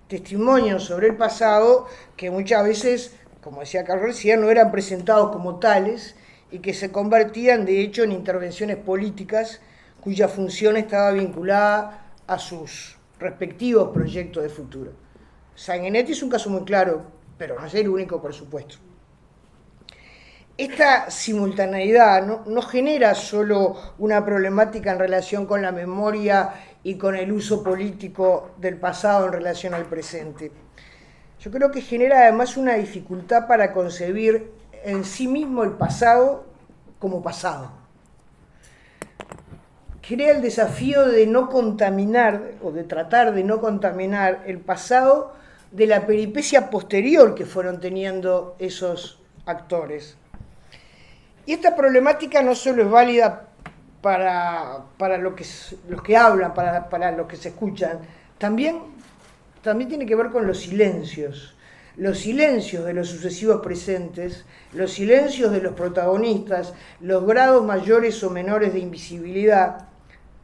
Testimonios sobre el pasado que muchas veces, como decía Carlos García, no eran presentados como tales y que se convertían de hecho en intervenciones políticas cuya función estaba vinculada a sus respectivos proyectos de futuro. Sanguinetti es un caso muy claro, pero no es el único, por supuesto. Esta simultaneidad no genera solo una problemática en relación con la memoria y con el uso político del pasado en relación al presente. Yo creo que genera además una dificultad para concebir en sí mismo el pasado como pasado. crea el desafío de no contaminar, o de tratar de no contaminar el pasado de la peripecia posterior que fueron teniendo esos actores. Y esta problemática no solo es válida para los que hablan, para los que se escuchan, también tiene que ver con los silencios de los sucesivos presentes, los silencios de los protagonistas, los grados mayores o menores de invisibilidad,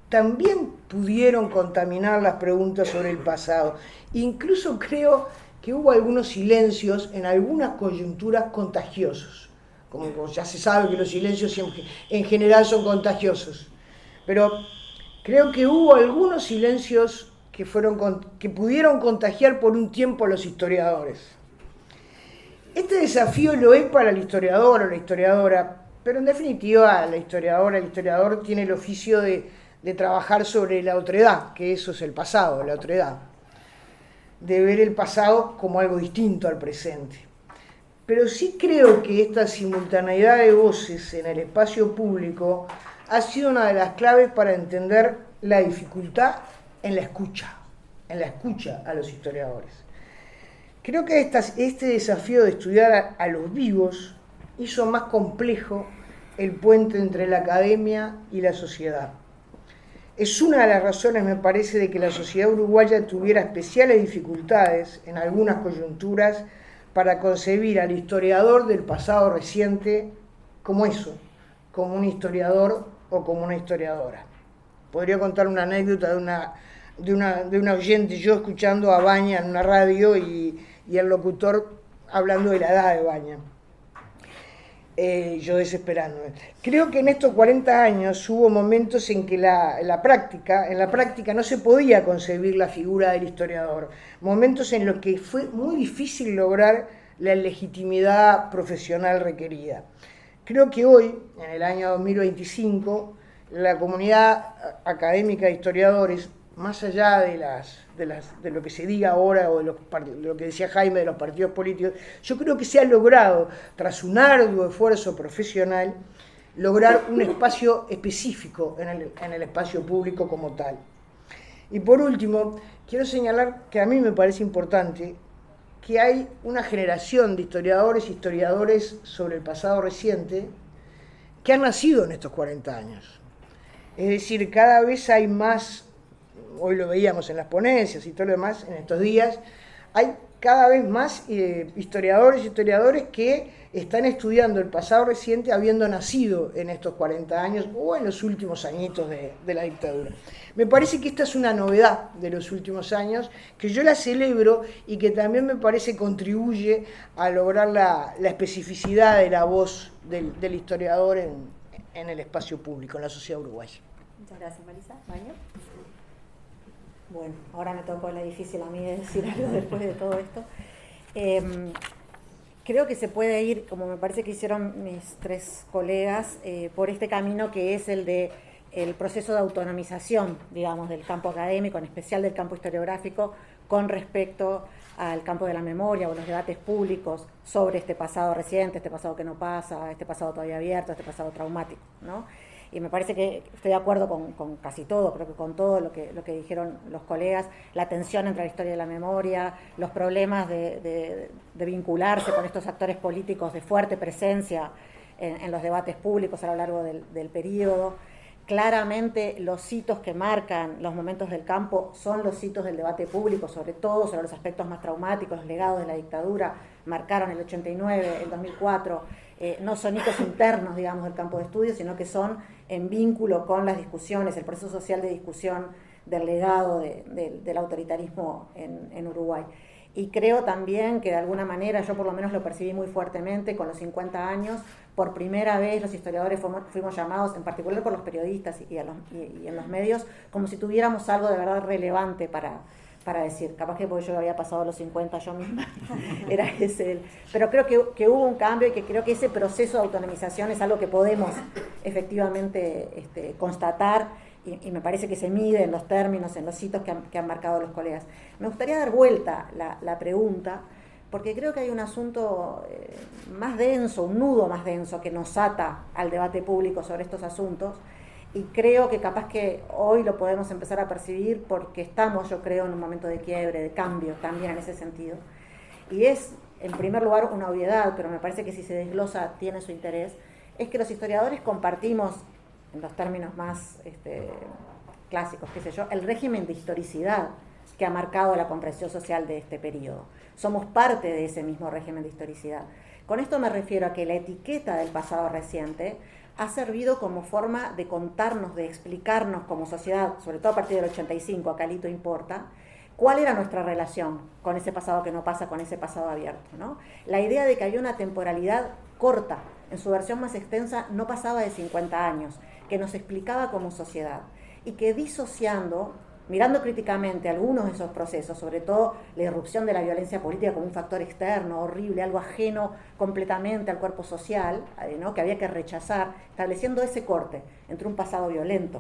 también pudieron contaminar las preguntas sobre el pasado. Incluso creo que hubo algunos silencios en algunas coyunturas contagiosos. Como ya se sabe que los silencios en general son contagiosos. Pero creo que hubo algunos silencios que pudieron contagiar por un tiempo a los historiadores. Este desafío lo es para el historiador o la historiadora, pero en definitiva la historiadora, el historiador tiene el oficio de trabajar sobre la otredad, que eso es el pasado, la otredad. De ver el pasado como algo distinto al presente. Pero sí creo que esta simultaneidad de voces en el espacio público ha sido una de las claves para entender la dificultad en la escucha a los historiadores. Creo que este desafío de estudiar a los vivos hizo más complejo el puente entre la academia y la sociedad. Es una de las razones, me parece, de que la sociedad uruguaya tuviera especiales dificultades en algunas coyunturas para concebir al historiador del pasado reciente como eso, como un historiador o como una historiadora. Podría contar una anécdota de una oyente, yo escuchando a Baña en una radio y el locutor hablando de la edad de Baña. Yo desesperándome. Creo que en estos 40 años hubo momentos en que en la práctica no se podía concebir la figura del historiador, momentos en los que fue muy difícil lograr la legitimidad profesional requerida. Creo que hoy, en el año 2025, la comunidad académica de historiadores, más allá de lo que se diga ahora o de lo que decía Jaime de los partidos políticos, yo creo que se ha logrado, tras un arduo esfuerzo profesional, lograr un espacio específico en el espacio público como tal. Y por último, quiero señalar que a mí me parece importante que hay una generación de historiadores y historiadores sobre el pasado reciente que han nacido en estos 40 años. Es decir, cada vez hay más, hoy lo veíamos en las ponencias y todo lo demás, en estos días, hay cada vez más historiadores y historiadores que están estudiando el pasado reciente habiendo nacido en estos 40 años o en los últimos añitos de la dictadura. Me parece que esta es una novedad de los últimos años, que yo la celebro y que también me parece contribuye a lograr la especificidad de la voz del historiador en el espacio público, en la sociedad uruguaya. Muchas gracias, Marisa. ¿Baño? Bueno, ahora me tocó la difícil a mí de decir algo después de todo esto. Creo que se puede ir, como me parece que hicieron mis tres colegas, por este camino que es el de el proceso de autonomización, digamos, del campo académico, en especial del campo historiográfico, con respecto al campo de la memoria o los debates públicos sobre este pasado reciente, este pasado que no pasa, este pasado todavía abierto, este pasado traumático, ¿no? Y me parece que estoy de acuerdo con casi todo, creo que con todo lo que dijeron los colegas, la tensión entre la historia y la memoria, los problemas de vincularse con estos actores políticos de fuerte presencia en los debates públicos a lo largo del periodo. Claramente los hitos que marcan los momentos del campo son los hitos del debate público, sobre todo sobre los aspectos más traumáticos, los legados de la dictadura, marcaron el 89, el 2004, no son hitos internos, digamos, del campo de estudio, sino que son en vínculo con las discusiones, el proceso social de discusión del legado del autoritarismo en Uruguay. Y creo también que de alguna manera, yo por lo menos lo percibí muy fuertemente con los 50 años, por primera vez los historiadores fuimos llamados, en particular por los periodistas y en los medios, como si tuviéramos algo de verdad relevante para decir. Capaz que porque yo había pasado los 50 yo misma, era ese. Pero creo que hubo un cambio y que creo que ese proceso de autonomización es algo que podemos efectivamente constatar. Y me parece que se mide en los términos, en los hitos que han marcado los colegas. Me gustaría dar vuelta la pregunta, porque creo que hay un asunto más denso, un nudo más denso que nos ata al debate público sobre estos asuntos, y creo que capaz que hoy lo podemos empezar a percibir porque estamos, yo creo, en un momento de quiebre, de cambio también en ese sentido. Y es, en primer lugar, una obviedad, pero me parece que si se desglosa tiene su interés, es que los historiadores compartimos, en los términos más clásicos, qué sé yo, el régimen de historicidad que ha marcado la comprensión social de este periodo. Somos parte de ese mismo régimen de historicidad. Con esto me refiero a que la etiqueta del pasado reciente ha servido como forma de contarnos, de explicarnos como sociedad, sobre todo a partir del 85, acá Lito importa, cuál era nuestra relación con ese pasado que no pasa, con ese pasado abierto, ¿no? La idea de que había una temporalidad corta, en su versión más extensa, no pasaba de 50 años, que nos explicaba como sociedad, y que disociando, mirando críticamente algunos de esos procesos, sobre todo la irrupción de la violencia política como un factor externo, horrible, algo ajeno completamente al cuerpo social, ¿no? Que había que rechazar, estableciendo ese corte entre un pasado violento,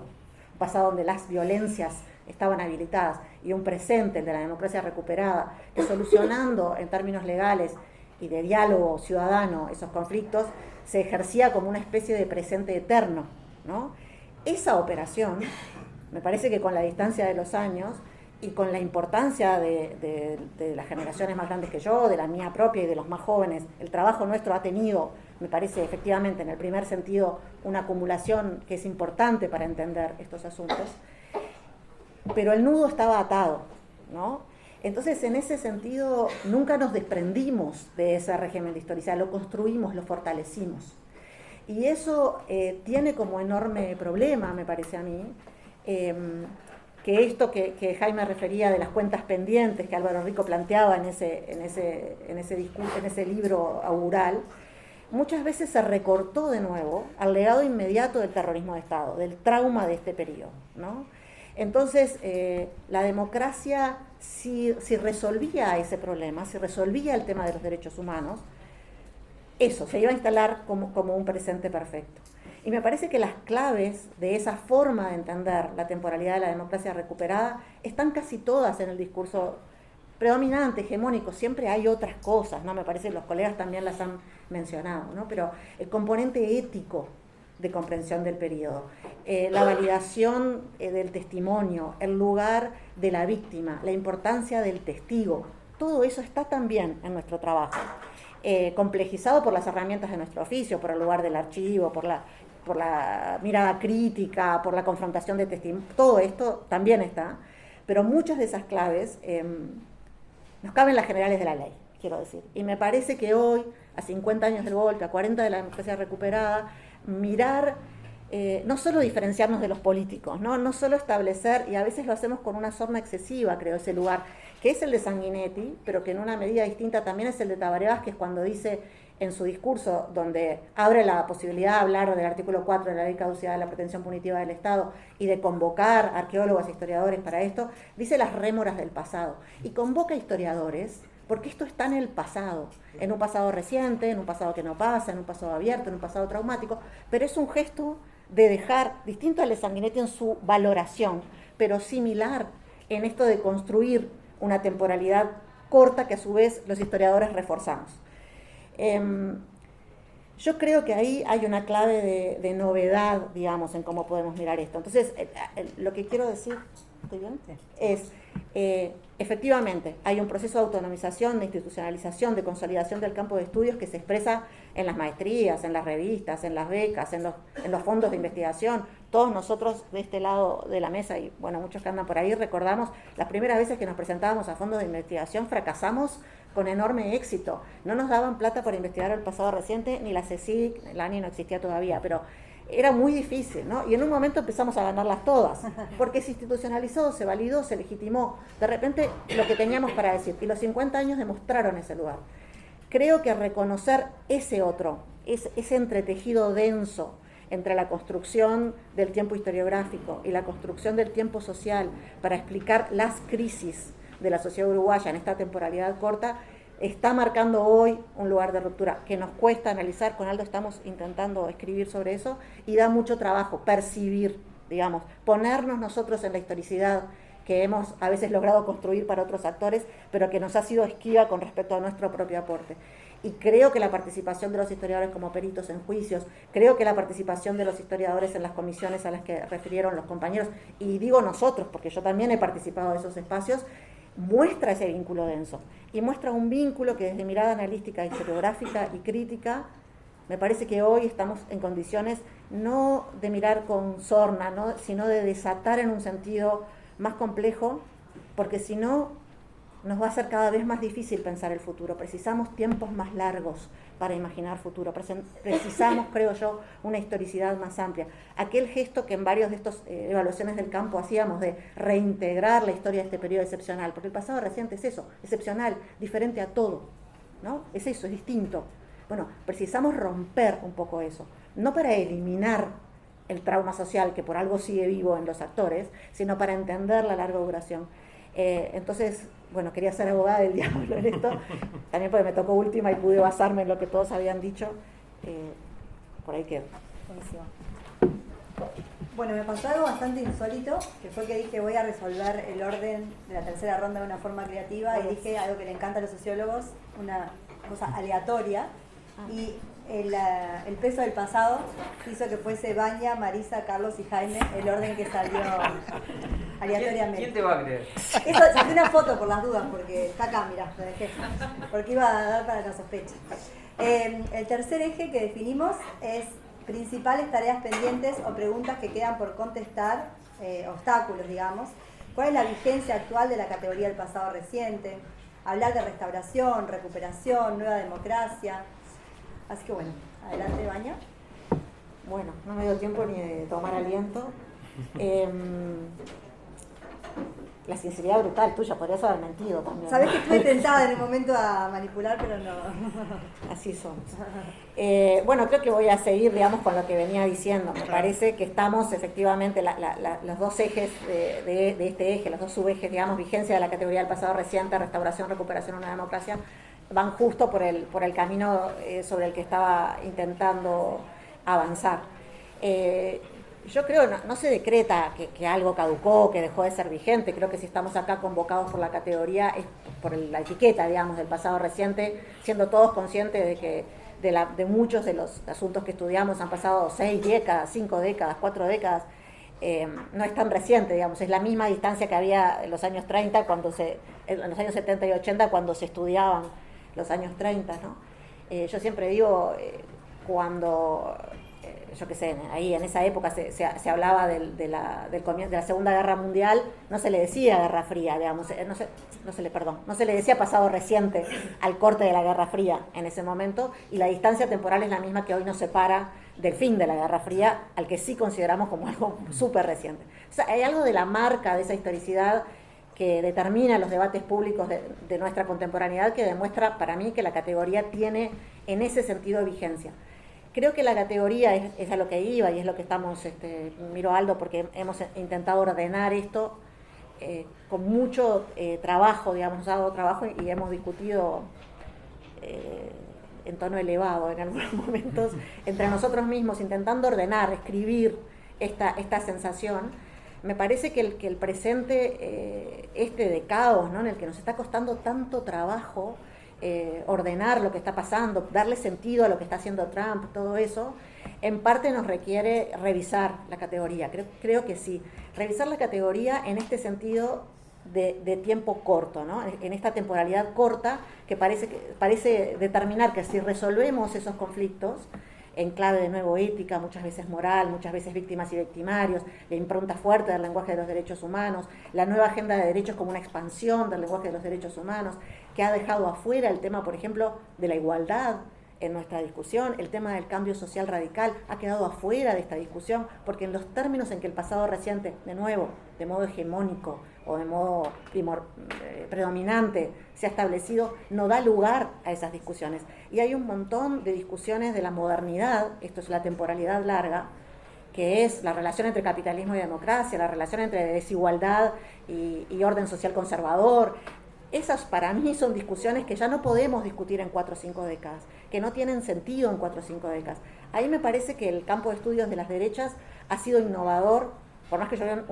un pasado donde las violencias estaban habilitadas, y un presente, el de la democracia recuperada, que solucionando en términos legales y de diálogo ciudadano esos conflictos, se ejercía como una especie de presente eterno, ¿no? Esa operación, me parece que con la distancia de los años y con la importancia de las generaciones más grandes que yo, de la mía propia y de los más jóvenes, el trabajo nuestro ha tenido, me parece efectivamente en el primer sentido, una acumulación que es importante para entender estos asuntos, pero el nudo estaba atado, ¿no? Entonces, en ese sentido, nunca nos desprendimos de ese régimen de historicidad, lo construimos, lo fortalecimos. Y eso tiene como enorme problema, me parece a mí, que esto que Jaime refería de las cuentas pendientes que Álvaro Rico planteaba en ese libro augural, muchas veces se recortó de nuevo al legado inmediato del terrorismo de Estado, del trauma de este periodo, ¿no? Entonces, la democracia, si resolvía ese problema, si resolvía el tema de los derechos humanos, eso se iba a instalar como un presente perfecto. Y me parece que las claves de esa forma de entender la temporalidad de la democracia recuperada están casi todas en el discurso predominante, hegemónico. Siempre hay otras cosas, ¿no? Me parece que los colegas también las han mencionado, ¿no? Pero el componente ético de comprensión del periodo, la validación del testimonio, el lugar de la víctima, la importancia del testigo, todo eso está también en nuestro trabajo. Complejizado por las herramientas de nuestro oficio, por el lugar del archivo, por la mirada crítica, por la confrontación de testimonios, todo esto también está, pero muchas de esas claves nos caben las generales de la ley, quiero decir. Y me parece que hoy, a 50 años del golpe, a 40 de la democracia recuperada, mirar, no solo diferenciarnos de los políticos, no solo establecer, y a veces lo hacemos con una sorna excesiva, creo, ese lugar, que es el de Sanguinetti, pero que en una medida distinta también es el de Tabaré Vázquez, cuando dice en su discurso, donde abre la posibilidad de hablar del artículo 4 de la ley caducidad de la pretensión punitiva del Estado y de convocar arqueólogos e historiadores para esto, dice las rémoras del pasado, y convoca historiadores, porque esto está en el pasado, en un pasado reciente, en un pasado que no pasa, en un pasado abierto, en un pasado traumático, pero es un gesto de dejar, distinto al de Sanguinetti en su valoración, pero similar en esto de construir una temporalidad corta que a su vez los historiadores reforzamos. Yo creo que ahí hay una clave de novedad, digamos, en cómo podemos mirar esto. Entonces, lo que quiero decir, ¿estoy bien? Es, efectivamente, hay un proceso de autonomización, de institucionalización, de consolidación del campo de estudios que se expresa en las maestrías, en las revistas, en las becas, en los fondos de investigación. Todos nosotros de este lado de la mesa, y bueno, muchos que andan por ahí, recordamos las primeras veces que nos presentábamos a fondos de investigación, fracasamos con enorme éxito. No nos daban plata para investigar el pasado reciente, ni la CSIC, la ANI no existía todavía, pero era muy difícil, ¿no? Y en un momento empezamos a ganarlas todas, porque se institucionalizó, se validó, se legitimó, de repente lo que teníamos para decir, y los 50 años demostraron ese lugar. Creo que reconocer ese otro, ese entretejido denso entre la construcción del tiempo historiográfico y la construcción del tiempo social para explicar las crisis de la sociedad uruguaya en esta temporalidad corta, está marcando hoy un lugar de ruptura que nos cuesta analizar. Con Aldo estamos intentando escribir sobre eso y da mucho trabajo percibir, digamos, ponernos nosotros en la historicidad que hemos a veces logrado construir para otros actores, pero que nos ha sido esquiva con respecto a nuestro propio aporte. Y creo que la participación de los historiadores como peritos en juicios, creo que la participación de los historiadores en las comisiones a las que refirieron los compañeros, y digo nosotros, porque yo también he participado de esos espacios, muestra ese vínculo denso. Y muestra un vínculo que desde mirada analítica, historiográfica y crítica, me parece que hoy estamos en condiciones no de mirar con sorna, ¿no?, sino de desatar en un sentido más complejo, porque si no nos va a ser cada vez más difícil pensar el futuro. Precisamos tiempos más largos para imaginar futuro. Precisamos, creo yo, una historicidad más amplia. Aquel gesto que en varios de estos evaluaciones del campo hacíamos de reintegrar la historia de este periodo excepcional, porque el pasado reciente es eso, excepcional, diferente a todo, ¿no? Es eso, es distinto. Bueno, precisamos romper un poco eso, no para eliminar el trauma social que por algo sigue vivo en los actores, sino para entender la larga duración. Entonces, bueno, quería ser abogada del diablo en esto, también porque me tocó última y pude basarme en lo que todos habían dicho. Por ahí quedo. Buenísimo. Bueno, me pasó algo bastante insólito, que fue que dije voy a resolver el orden de la tercera ronda de una forma creativa, y dije algo que le encanta a los sociólogos, una cosa aleatoria, y el peso del pasado hizo que fuese Vania, Marisa, Carlos y Jaime el orden que salió aleatoriamente. ¿Quién te va a creer? Eso, saqué una foto por las dudas, porque está acá, mirá, lo dejé, porque iba a dar para la sospecha. El tercer eje que definimos es principales tareas pendientes o preguntas que quedan por contestar, obstáculos, digamos. ¿Cuál es la vigencia actual de la categoría del pasado reciente? Hablar de restauración, recuperación, nueva democracia. Así que bueno, adelante, Vania. Bueno, no me dio tiempo ni de tomar aliento. La sinceridad brutal tuya, podrías haber mentido también. Sabés que estuve tentada en el momento a manipular, pero no. Así somos. Bueno, creo que voy a seguir, digamos, con lo que venía diciendo. Me parece que estamos efectivamente, los dos ejes de este eje, los dos subejes, digamos, vigencia de la categoría del pasado reciente, restauración, recuperación, una democracia, van justo por el camino sobre el que estaba intentando avanzar. Yo creo, no se decreta que algo caducó, que dejó de ser vigente. Creo que si estamos acá convocados por la categoría es por la etiqueta, digamos, del pasado reciente, siendo todos conscientes de que de muchos de los asuntos que estudiamos han pasado 6 décadas, 5 décadas, 4 décadas. No es tan reciente, digamos, es la misma distancia que había en los años 30, en los años 70 y 80, cuando se estudiaban los años 30, ¿no? Yo siempre digo, cuando, yo qué sé, ahí en esa época se hablaba de la Segunda Guerra Mundial, no se le decía Guerra Fría, digamos, no se le decía pasado reciente al corte de la Guerra Fría en ese momento, y la distancia temporal es la misma que hoy nos separa del fin de la Guerra Fría, al que sí consideramos como algo súper reciente. O sea, hay algo de la marca de esa historicidad que determina los debates públicos de nuestra contemporaneidad, que demuestra para mí que la categoría tiene en ese sentido vigencia. Creo que la categoría es a lo que iba y es lo que estamos, miro a Aldo porque hemos intentado ordenar esto con mucho trabajo, digamos, dado trabajo y hemos discutido en tono elevado en algunos momentos entre nosotros mismos, intentando ordenar, escribir esta sensación. Me parece que el presente de caos, ¿no?, en el que nos está costando tanto trabajo ordenar lo que está pasando, darle sentido a lo que está haciendo Trump, todo eso, en parte nos requiere revisar la categoría. Creo que sí. Revisar la categoría en este sentido de tiempo corto, ¿no?, en esta temporalidad corta que parece determinar que si resolvemos esos conflictos, en clave de nuevo ética, muchas veces moral, muchas veces víctimas y victimarios, la impronta fuerte del lenguaje de los derechos humanos, la nueva agenda de derechos como una expansión del lenguaje de los derechos humanos, que ha dejado afuera el tema, por ejemplo, de la igualdad en nuestra discusión, el tema del cambio social radical ha quedado afuera de esta discusión, porque en los términos en que el pasado reciente, de nuevo, de modo hegemónico o de modo predominante se ha establecido, no da lugar a esas discusiones. Y hay un montón de discusiones de la modernidad, esto es la temporalidad larga, que es la relación entre capitalismo y democracia, la relación entre desigualdad y orden social conservador. Esas para mí son discusiones que ya no podemos discutir en 4 o 5 décadas, que no tienen sentido en 4 o 5 décadas. Ahí me parece que el campo de estudios de las derechas ha sido innovador, por más que yo vea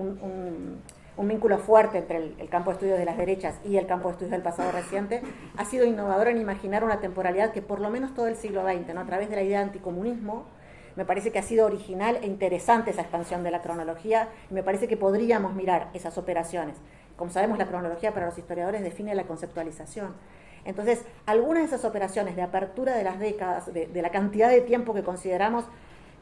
un vínculo fuerte entre el campo de estudios de las derechas y el campo de estudios del pasado reciente, ha sido innovador en imaginar una temporalidad que por lo menos todo el siglo XX, ¿no? A través de la idea de anticomunismo, me parece que ha sido original e interesante esa expansión de la cronología, y me parece que podríamos mirar esas operaciones. Como sabemos, la cronología para los historiadores define la conceptualización. Entonces, algunas de esas operaciones de apertura de las décadas, de la cantidad de tiempo que consideramos,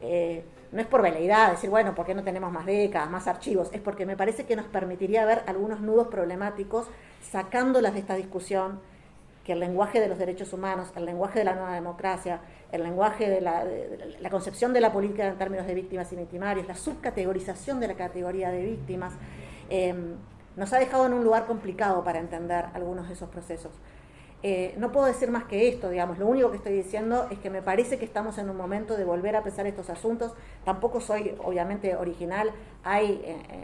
no es por veleidad, decir, bueno, ¿por qué no tenemos más décadas, más archivos? Es porque me parece que nos permitiría ver algunos nudos problemáticos, sacándolas de esta discusión, que el lenguaje de los derechos humanos, el lenguaje de la nueva democracia, el lenguaje de la concepción de la política en términos de víctimas y victimarios, la subcategorización de la categoría de víctimas, nos ha dejado en un lugar complicado para entender algunos de esos procesos. No puedo decir más que esto, digamos, lo único que estoy diciendo es que me parece que estamos en un momento de volver a pensar estos asuntos. Tampoco soy, obviamente, original, hay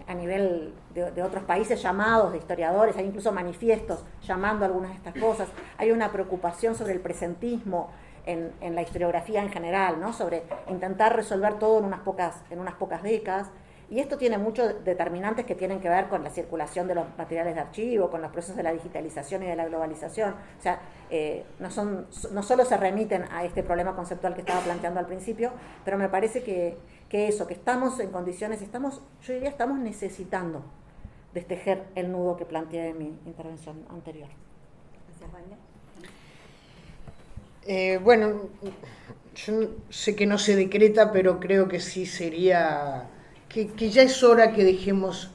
a nivel de otros países llamados de historiadores, hay incluso manifiestos llamando a algunas de estas cosas, hay una preocupación sobre el presentismo en la historiografía en general, ¿no? Sobre intentar resolver todo en unas pocas décadas. Y esto tiene muchos determinantes que tienen que ver con la circulación de los materiales de archivo, con los procesos de la digitalización y de la globalización. O sea, no solo se remiten a este problema conceptual que estaba planteando al principio, pero me parece que estamos en condiciones, yo diría, estamos necesitando destejer el nudo que planteé en mi intervención anterior. Gracias, Vania. Bueno, yo sé que no se decreta, pero creo que sí sería... Que ya es hora que dejemos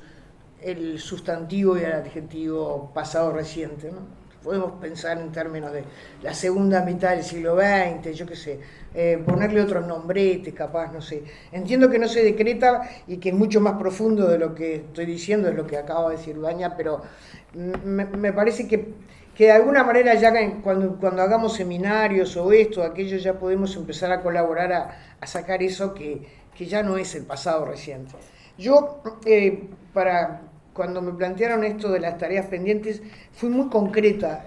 el sustantivo y el adjetivo pasado reciente, ¿no? Podemos pensar en términos de la segunda mitad del siglo XX, yo qué sé, ponerle otros nombretes, capaz, no sé. Entiendo que no se decreta y que es mucho más profundo de lo que estoy diciendo, es lo que acaba de decir Vania, pero me parece que de alguna manera ya cuando hagamos seminarios o esto, aquello, ya podemos empezar a colaborar a sacar eso que ya no es el pasado reciente. Yo, cuando me plantearon esto de las tareas pendientes, fui muy concreta.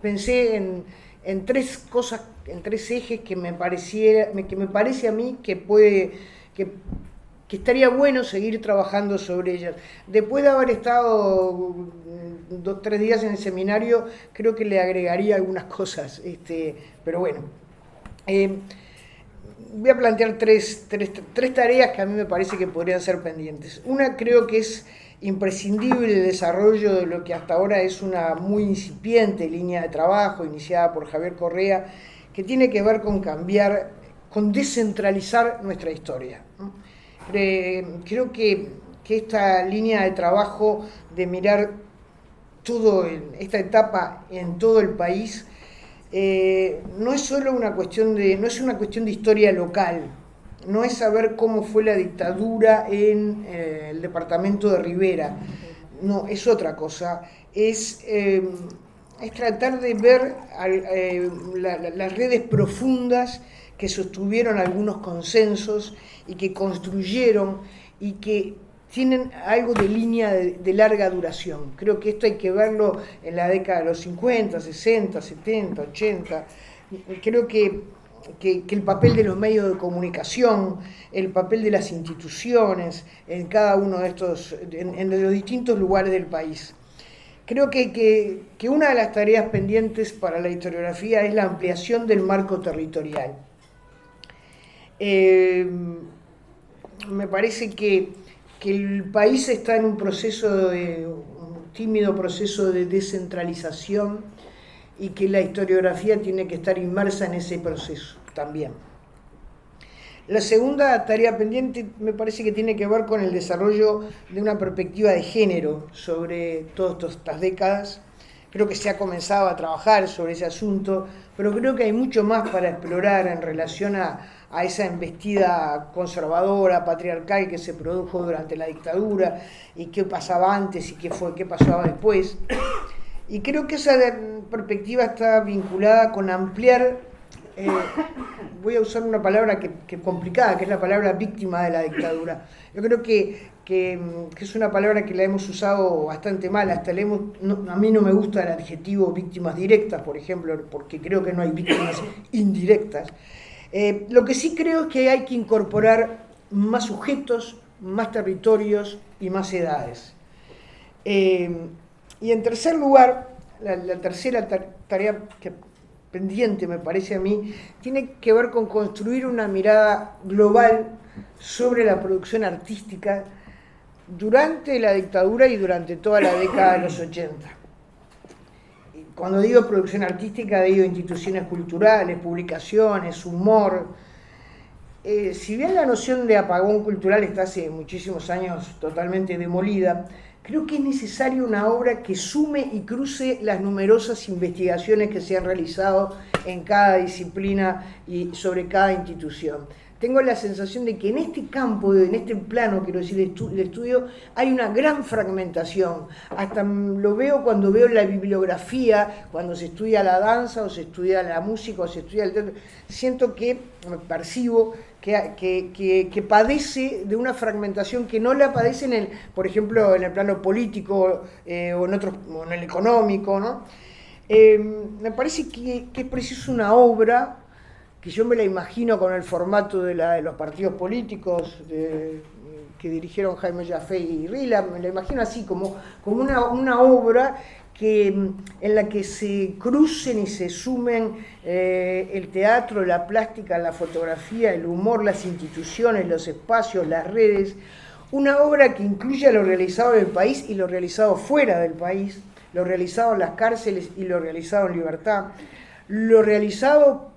Pensé en tres cosas, en tres ejes que me parece a mí que estaría bueno seguir trabajando sobre ellas. Después de haber estado 2 o 3 días en el seminario, creo que le agregaría algunas cosas, pero bueno. Voy a plantear tres tareas que a mí me parece que podrían ser pendientes. Una, creo que es imprescindible el desarrollo de lo que hasta ahora es una muy incipiente línea de trabajo iniciada por Javier Correa, que tiene que ver con descentralizar nuestra historia, ¿no? Creo que esta línea de trabajo de mirar esta etapa en todo el país no es solo una cuestión de historia local, no es saber cómo fue la dictadura en el departamento de Rivera, no, es otra cosa, es tratar de ver las redes profundas que sostuvieron algunos consensos y que construyeron y que tienen algo de línea de larga duración. Creo que esto hay que verlo en la década de los 50, 60, 70, 80. Creo que el papel de los medios de comunicación, el papel de las instituciones en cada uno de estos, en los distintos lugares del país. Creo que una de las tareas pendientes para la historiografía es la ampliación del marco territorial. Me parece que el país está en un tímido proceso de descentralización y que la historiografía tiene que estar inmersa en ese proceso también. La segunda tarea pendiente me parece que tiene que ver con el desarrollo de una perspectiva de género sobre todas estas décadas. Creo que se ha comenzado a trabajar sobre ese asunto, pero creo que hay mucho más para explorar en relación a esa embestida conservadora, patriarcal que se produjo durante la dictadura y qué pasaba antes y qué pasaba después. Y creo que esa perspectiva está vinculada con ampliar, voy a usar una palabra que complicada, que es la palabra víctima de la dictadura. Yo creo que es una palabra que la hemos usado bastante mal, a mí no me gusta el adjetivo víctimas directas, por ejemplo, porque creo que no hay víctimas indirectas. Lo que sí creo es que hay que incorporar más sujetos, más territorios y más edades. Y en tercer lugar, la tercera tarea pendiente, me parece a mí, tiene que ver con construir una mirada global sobre la producción artística durante la dictadura y durante toda la década de los 80. Cuando digo producción artística, digo instituciones culturales, publicaciones, humor. Si bien la noción de apagón cultural está hace muchísimos años totalmente demolida, creo que es necesaria una obra que sume y cruce las numerosas investigaciones que se han realizado en cada disciplina y sobre cada institución. Tengo la sensación de que en este campo, en este plano, quiero decir, el estudio, hay una gran fragmentación. Hasta lo veo cuando veo la bibliografía, cuando se estudia la danza, o se estudia la música, o se estudia el teatro. Siento que, percibo, que padece de una fragmentación que no la padece, por ejemplo, en el plano político o en el económico, ¿no? Me parece que es preciso una obra que yo me la imagino con el formato de los partidos políticos que dirigieron Jaime Jaffe y Rila, me la imagino así, como una obra en la que se crucen y se sumen el teatro, la plástica, la fotografía, el humor, las instituciones, los espacios, las redes, una obra que incluya lo realizado en el país y lo realizado fuera del país, lo realizado en las cárceles y lo realizado en libertad, lo realizado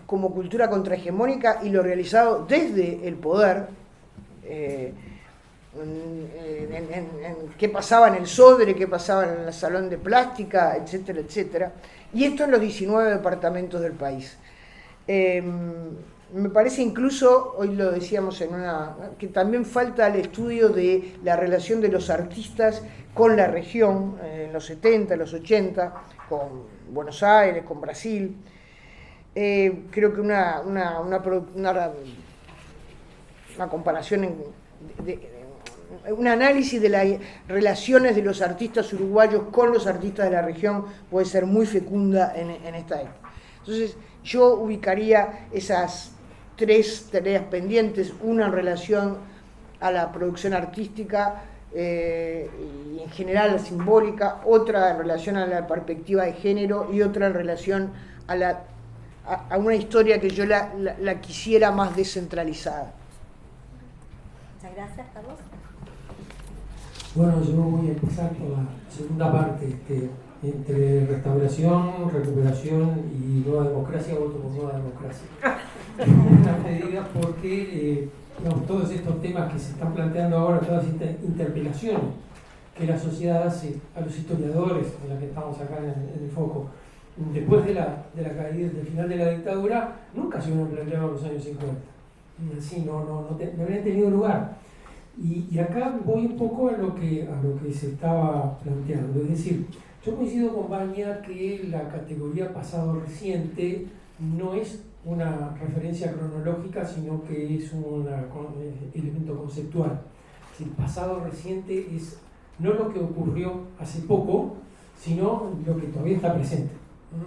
como cultura contrahegemónica y lo realizado desde el poder, qué pasaba en el Sodre, qué pasaba en el Salón de Plástica, etcétera, etcétera, y esto en los 19 departamentos del país. Me parece incluso, hoy lo decíamos que también falta el estudio de la relación de los artistas con la región, en los 70, los 80, con Buenos Aires, con Brasil. Creo que una comparación, un análisis de las relaciones de los artistas uruguayos con los artistas de la región puede ser muy fecunda en esta época. Entonces yo ubicaría esas tres tareas pendientes, una en relación a la producción artística y en general la simbólica, otra en relación a la perspectiva de género y otra en relación a una historia que yo la quisiera más descentralizada. Muchas gracias, Carlos. Bueno, yo voy a empezar por la segunda parte, entre restauración, recuperación y nueva democracia, voto por nueva democracia. En una medida porque todos estos temas que se están planteando ahora, todas estas interpelaciones que la sociedad hace a los historiadores, en la que estamos acá en el foco, después de la caída, del final de la dictadura, nunca se hubieran planteado en los años 50. Así no habrían tenido lugar. Y acá voy un poco a lo que se estaba planteando. Es decir, yo coincido con Baña que la categoría pasado reciente no es una referencia cronológica, sino que es un elemento conceptual. Es decir, pasado reciente es no lo que ocurrió hace poco, sino lo que todavía está presente.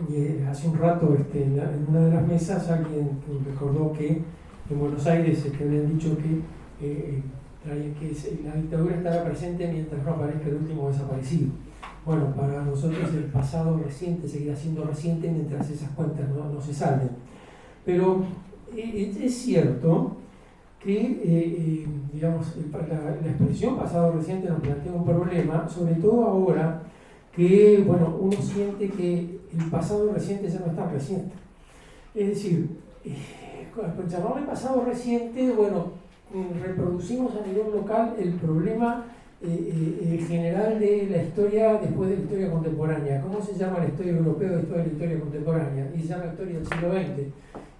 Y hace un rato en una de las mesas alguien recordó que en Buenos Aires que habían dicho que la dictadura estará presente mientras no aparezca el último desaparecido. Bueno, para nosotros el pasado reciente seguirá siendo reciente mientras esas cuentas no se salven. Pero es cierto que la expresión pasado reciente nos plantea un problema, sobre todo ahora que uno siente que el pasado reciente ya no es tan reciente. Es decir, con llamarle pasado reciente, reproducimos a nivel local el problema general de la historia después de la historia contemporánea. ¿Cómo se llama la historia europea después de la historia contemporánea? Y se llama historia del siglo XX.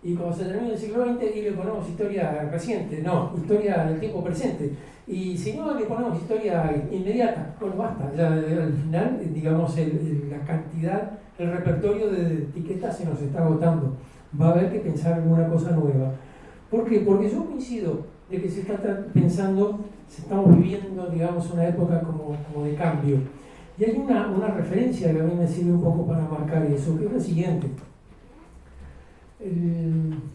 Y cuando se termina el siglo XX y le ponemos historia reciente, no, historia del tiempo presente. Y si no le ponemos historia inmediata, basta, ya al final, digamos, la cantidad, el repertorio de etiquetas se nos está agotando. Va a haber que pensar alguna cosa nueva. ¿Por qué? Porque yo coincido de que se estamos viviendo, digamos, una época como de cambio. Y hay una referencia que a mí me sirve un poco para marcar eso, que es la siguiente.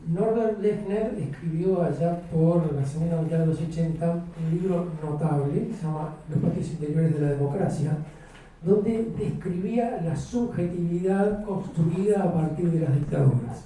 Norbert Lechner escribió allá por la segunda mitad de los 80 un libro notable que se llama Los patios interiores de la democracia, donde describía la subjetividad construida a partir de las dictaduras.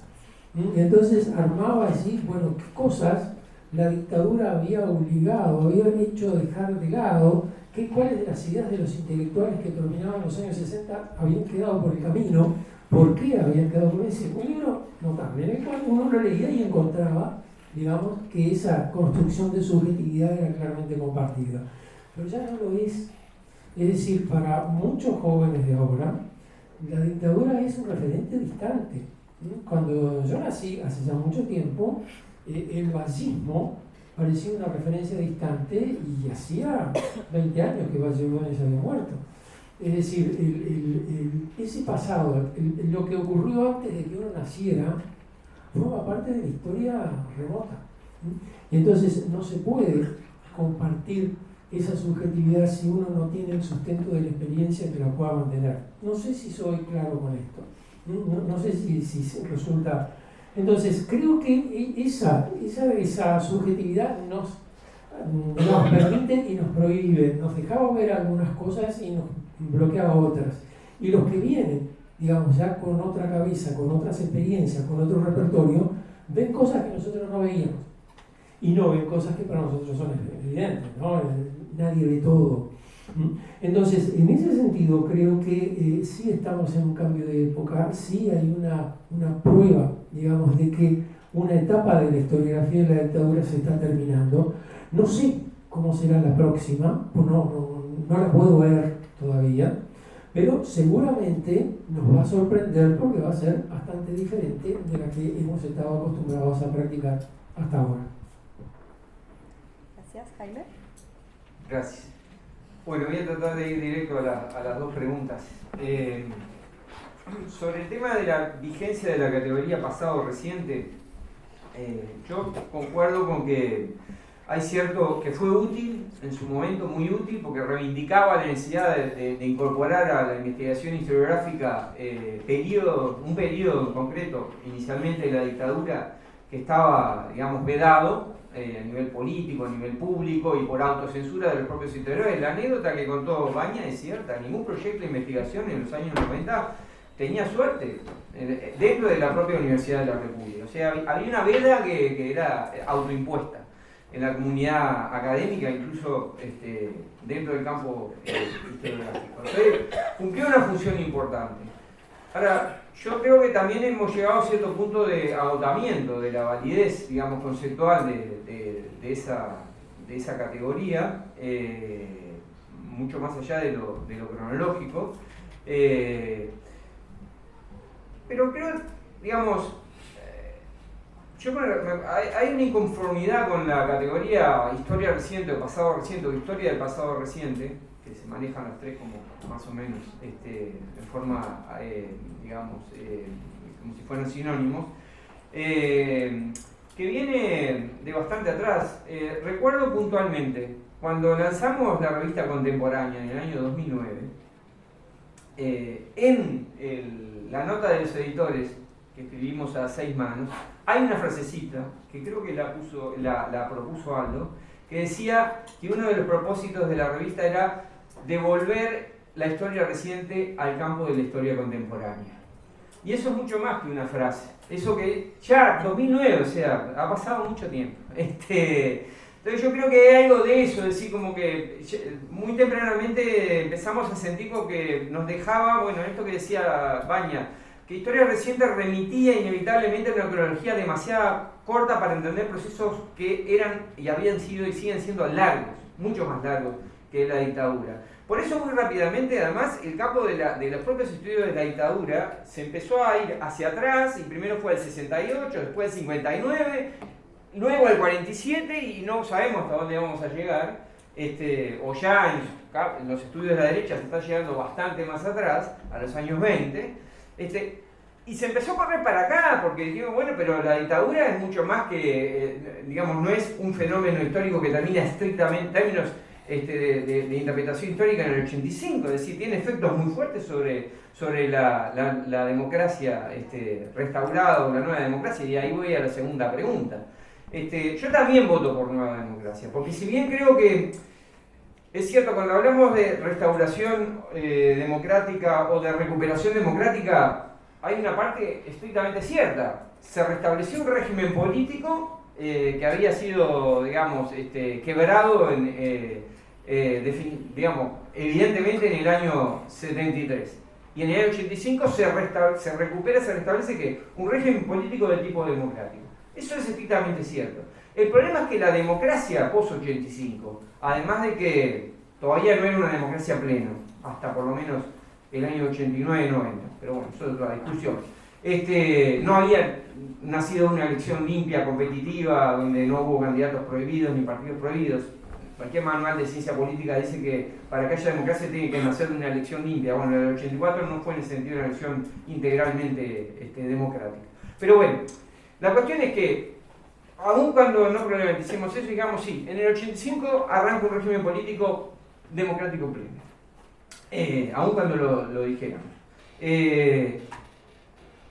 Y entonces armaba allí, bueno, qué cosas la dictadura había obligado, había hecho dejar de lado, cuáles de las ideas de los intelectuales que terminaban los años 60 habían quedado por el camino, por qué habían quedado por ese. Un libro notable, en el cual uno lo leía y encontraba, digamos, que esa construcción de subjetividad era claramente compartida. Pero ya no lo es. Es decir, para muchos jóvenes de ahora, la dictadura es un referente distante. Cuando yo nací, hace ya mucho tiempo, el fascismo parecía una referencia distante y hacía 20 años que Valle Ordóñez había muerto. Es decir, ese pasado, lo que ocurrió antes de que uno naciera, forma parte de la historia remota. Y entonces no se puede compartir esa subjetividad si uno no tiene el sustento de la experiencia que la pueda mantener. No sé si soy claro con esto. No sé si resulta. Entonces, creo que esa subjetividad nos permite y nos prohíbe, nos dejaba ver algunas cosas y nos bloqueaba otras. Y los que vienen, digamos, ya con otra cabeza, con otras experiencias, con otro repertorio, ven cosas que nosotros no veíamos. Y no ven cosas que para nosotros son evidentes, ¿no? Nadie ve todo. Entonces, en ese sentido, creo que sí estamos en un cambio de época, sí hay una prueba, digamos, de que una etapa de la historiografía de la dictadura se está terminando. No sé cómo será la próxima, pues no la puedo ver todavía, pero seguramente nos va a sorprender porque va a ser bastante diferente de la que hemos estado acostumbrados a practicar hasta ahora. Gracias, Jaime. Gracias. Bueno, voy a tratar de ir directo a las dos preguntas. Sobre el tema de la vigencia de la categoría pasado-reciente, yo concuerdo con que hay cierto que fue útil en su momento, muy útil, porque reivindicaba la necesidad de incorporar a la investigación historiográfica un periodo en concreto, inicialmente de la dictadura, que estaba, digamos, vedado a nivel político, a nivel público y por autocensura de los propios historiadores. La anécdota que contó Baña es cierta, ningún proyecto de investigación en los años 90 tenía suerte dentro de la propia Universidad de la República. O sea, había una veda que era autoimpuesta en la comunidad académica, incluso dentro del campo historiográfico. Entonces, cumplió una función importante. Ahora, yo creo que también hemos llegado a cierto punto de agotamiento de la validez, digamos, conceptual de esa categoría, mucho más allá de lo cronológico. Pero creo, digamos, hay una inconformidad con la categoría historia reciente o pasado reciente o historia del pasado reciente, que se manejan las tres como más o menos de forma, digamos, como si fueran sinónimos, que viene de bastante atrás. Recuerdo puntualmente, cuando lanzamos la revista Contemporánea en el año 2009, en la nota de los editores que escribimos a 6 manos, hay una frasecita que creo que la propuso Aldo, que decía que uno de los propósitos de la revista era devolver la historia reciente al campo de la historia contemporánea. Y eso es mucho más que una frase. Eso que ya 2009, o sea, ha pasado mucho tiempo. Entonces yo creo que hay algo de eso, es decir, como que muy tempranamente empezamos a sentir como que nos dejaba, bueno, esto que decía Baña, que historia reciente remitía inevitablemente a una cronología demasiado corta para entender procesos que eran y habían sido y siguen siendo largos, mucho más largos que la dictadura. Por eso muy rápidamente, además, el campo de los propios estudios de la dictadura se empezó a ir hacia atrás, y primero fue el 68, después el 59, luego el 47, y no sabemos hasta dónde vamos a llegar, o ya en los estudios de la derecha se está llegando bastante más atrás, a los años 20, y se empezó a correr para acá, porque digo, bueno, pero la dictadura es mucho más que, digamos, no es un fenómeno histórico que termina estrictamente, en términos de interpretación histórica en el 85, es decir, tiene efectos muy fuertes sobre la democracia restaurada o la nueva democracia, y ahí voy a la segunda pregunta. Yo también voto por nueva democracia, porque si bien creo que es cierto, cuando hablamos de restauración democrática o de recuperación democrática, hay una parte estrictamente cierta. Se restableció un régimen político que había sido, digamos, quebrado, digamos, evidentemente en el año 73. Y en el año 85 se restablece ¿qué? Un régimen político de tipo democrático. Eso es estrictamente cierto. El problema es que la democracia post-85, además de que todavía no era una democracia plena, hasta por lo menos el año 89-90, pero bueno, eso es otra discusión, no había nacido una elección limpia, competitiva, donde no hubo candidatos prohibidos ni partidos prohibidos. Cualquier manual de ciencia política dice que para que haya democracia tiene que nacer una elección limpia. Bueno, el 84 no fue en el sentido de una elección integralmente democrática. Pero bueno, la cuestión es que, aun cuando no problematicemos eso, digamos, sí, en el 85 arranca un régimen político democrático pleno, aun cuando lo dijéramos.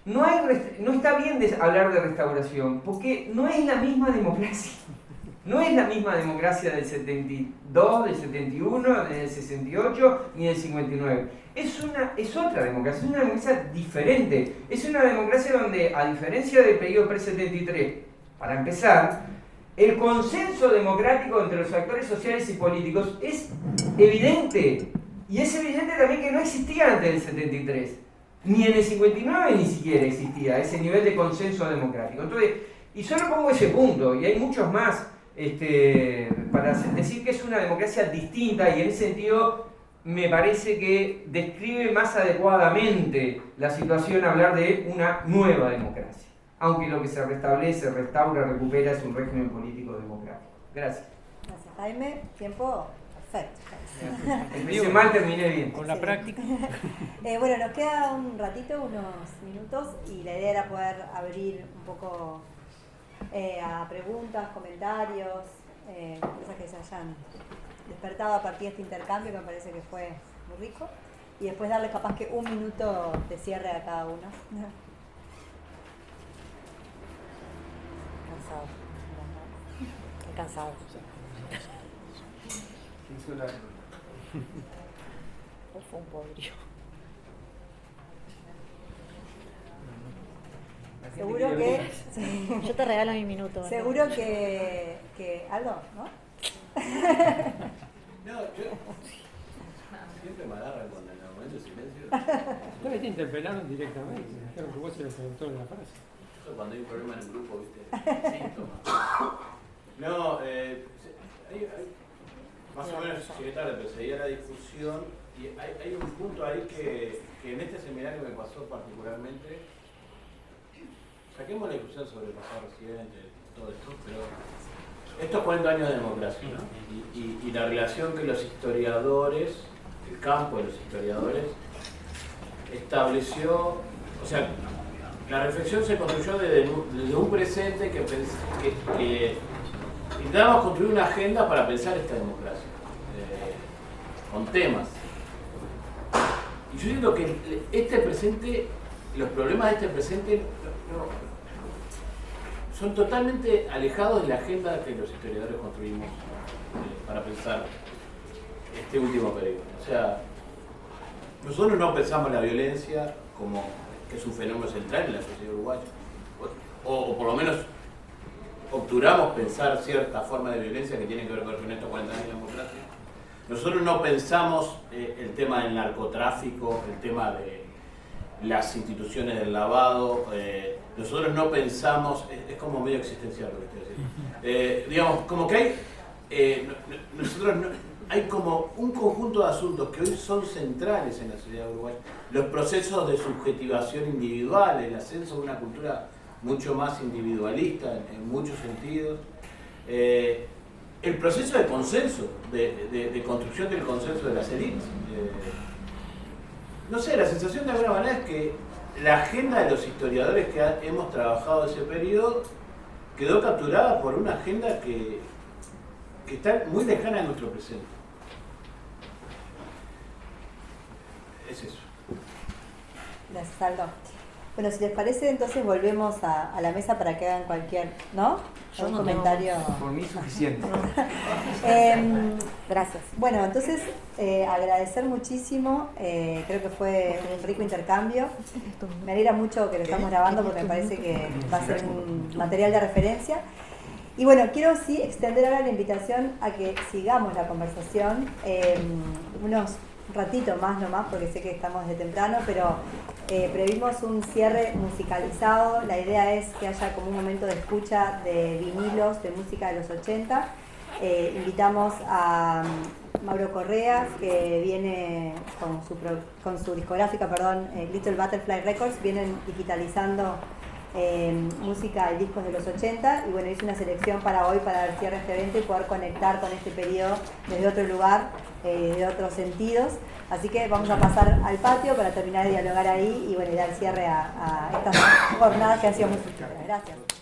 No está bien hablar de restauración, porque no es la misma democracia. No es la misma democracia del 72, del 71, del 68 ni del 59. Es otra democracia, es una democracia diferente. Es una democracia donde, a diferencia del periodo pre-73, para empezar, el consenso democrático entre los actores sociales y políticos es evidente. Y es evidente también que no existía antes del 73. Ni en el 59 ni siquiera existía ese nivel de consenso democrático. Entonces, y solo pongo ese punto, y hay muchos más, para decir que es una democracia distinta, y en ese sentido me parece que describe más adecuadamente la situación hablar de una nueva democracia, aunque lo que se restablece, restaura, recupera es un régimen político democrático. Gracias. Gracias, Jaime. Tiempo perfecto. Empecé mal, terminé bien. Con la práctica. Bueno, nos queda un ratito, unos minutos, y la idea era poder abrir un poco a preguntas, comentarios, cosas que se hayan despertado a partir de este intercambio, que me parece que fue muy rico, y después darle capaz que un minuto de cierre a cada uno. Cansado. Estoy cansado. Fue un podrido. Seguro que... Yo te regalo mi minuto. Seguro que Aldo, ¿no? No, yo siempre me agarran cuando en el momento de silencio. No, te interpelaron directamente, dijeron que vos eras el autor de la frase. Eso cuando hay un problema en el grupo, ¿viste? Síntomas. No, más o menos llegué tarde, pero seguía la discusión y hay un punto ahí que en este seminario me pasó particularmente. Saquemos la discusión sobre el pasado reciente, todo esto, pero estos 40 años de democracia, ¿no? Y la relación que los historiadores, el campo de los historiadores, estableció, o sea, la reflexión se construyó desde un presente que intentamos construir una agenda para pensar esta democracia, con temas. Y yo siento que este presente, los problemas de este presente son totalmente alejados de la agenda que los historiadores construimos para pensar este último periodo. O sea, nosotros no pensamos la violencia como que es un fenómeno central en la sociedad uruguaya, o por lo menos obturamos pensar cierta forma de violencia que tiene que ver con estos 40 años de democracia. Nosotros no pensamos el tema del narcotráfico, el tema de las instituciones del lavado, nosotros no pensamos, es como medio existencial lo que estoy diciendo, digamos, como que hay, hay como un conjunto de asuntos que hoy son centrales en la sociedad uruguaya, los procesos de subjetivación individual, el ascenso de una cultura mucho más individualista en muchos sentidos, el proceso de consenso, de construcción del consenso de las élites. No sé, la sensación de alguna manera es que la agenda de los historiadores que hemos trabajado ese periodo quedó capturada por una agenda que está muy lejana de nuestro presente. es eso. Gracias, Aldo. Bueno, si les parece, entonces volvemos a la mesa para que hagan cualquier, ¿no? Yo Un no comentario. Por mí suficiente. Gracias. Bueno, entonces agradecer muchísimo, creo que fue un rico intercambio. Me alegra mucho que lo estamos grabando porque me parece que va a ser un material de referencia. Y bueno, quiero sí extender ahora la invitación a que sigamos la conversación unos ratito más nomás, porque sé que estamos de temprano, pero previmos un cierre musicalizado. La idea es que haya como un momento de escucha de vinilos de música de los 80. Invitamos a Mauro Correa, que viene con su discográfica, Little Butterfly Records, vienen digitalizando música y discos de los 80, y bueno, hice una selección para hoy para dar cierre a este evento y poder conectar con este periodo desde otro lugar, de otros sentidos. Así que vamos a pasar al patio para terminar de dialogar ahí y bueno, y dar cierre a estas jornadas que han sido muy fructíferas. Gracias.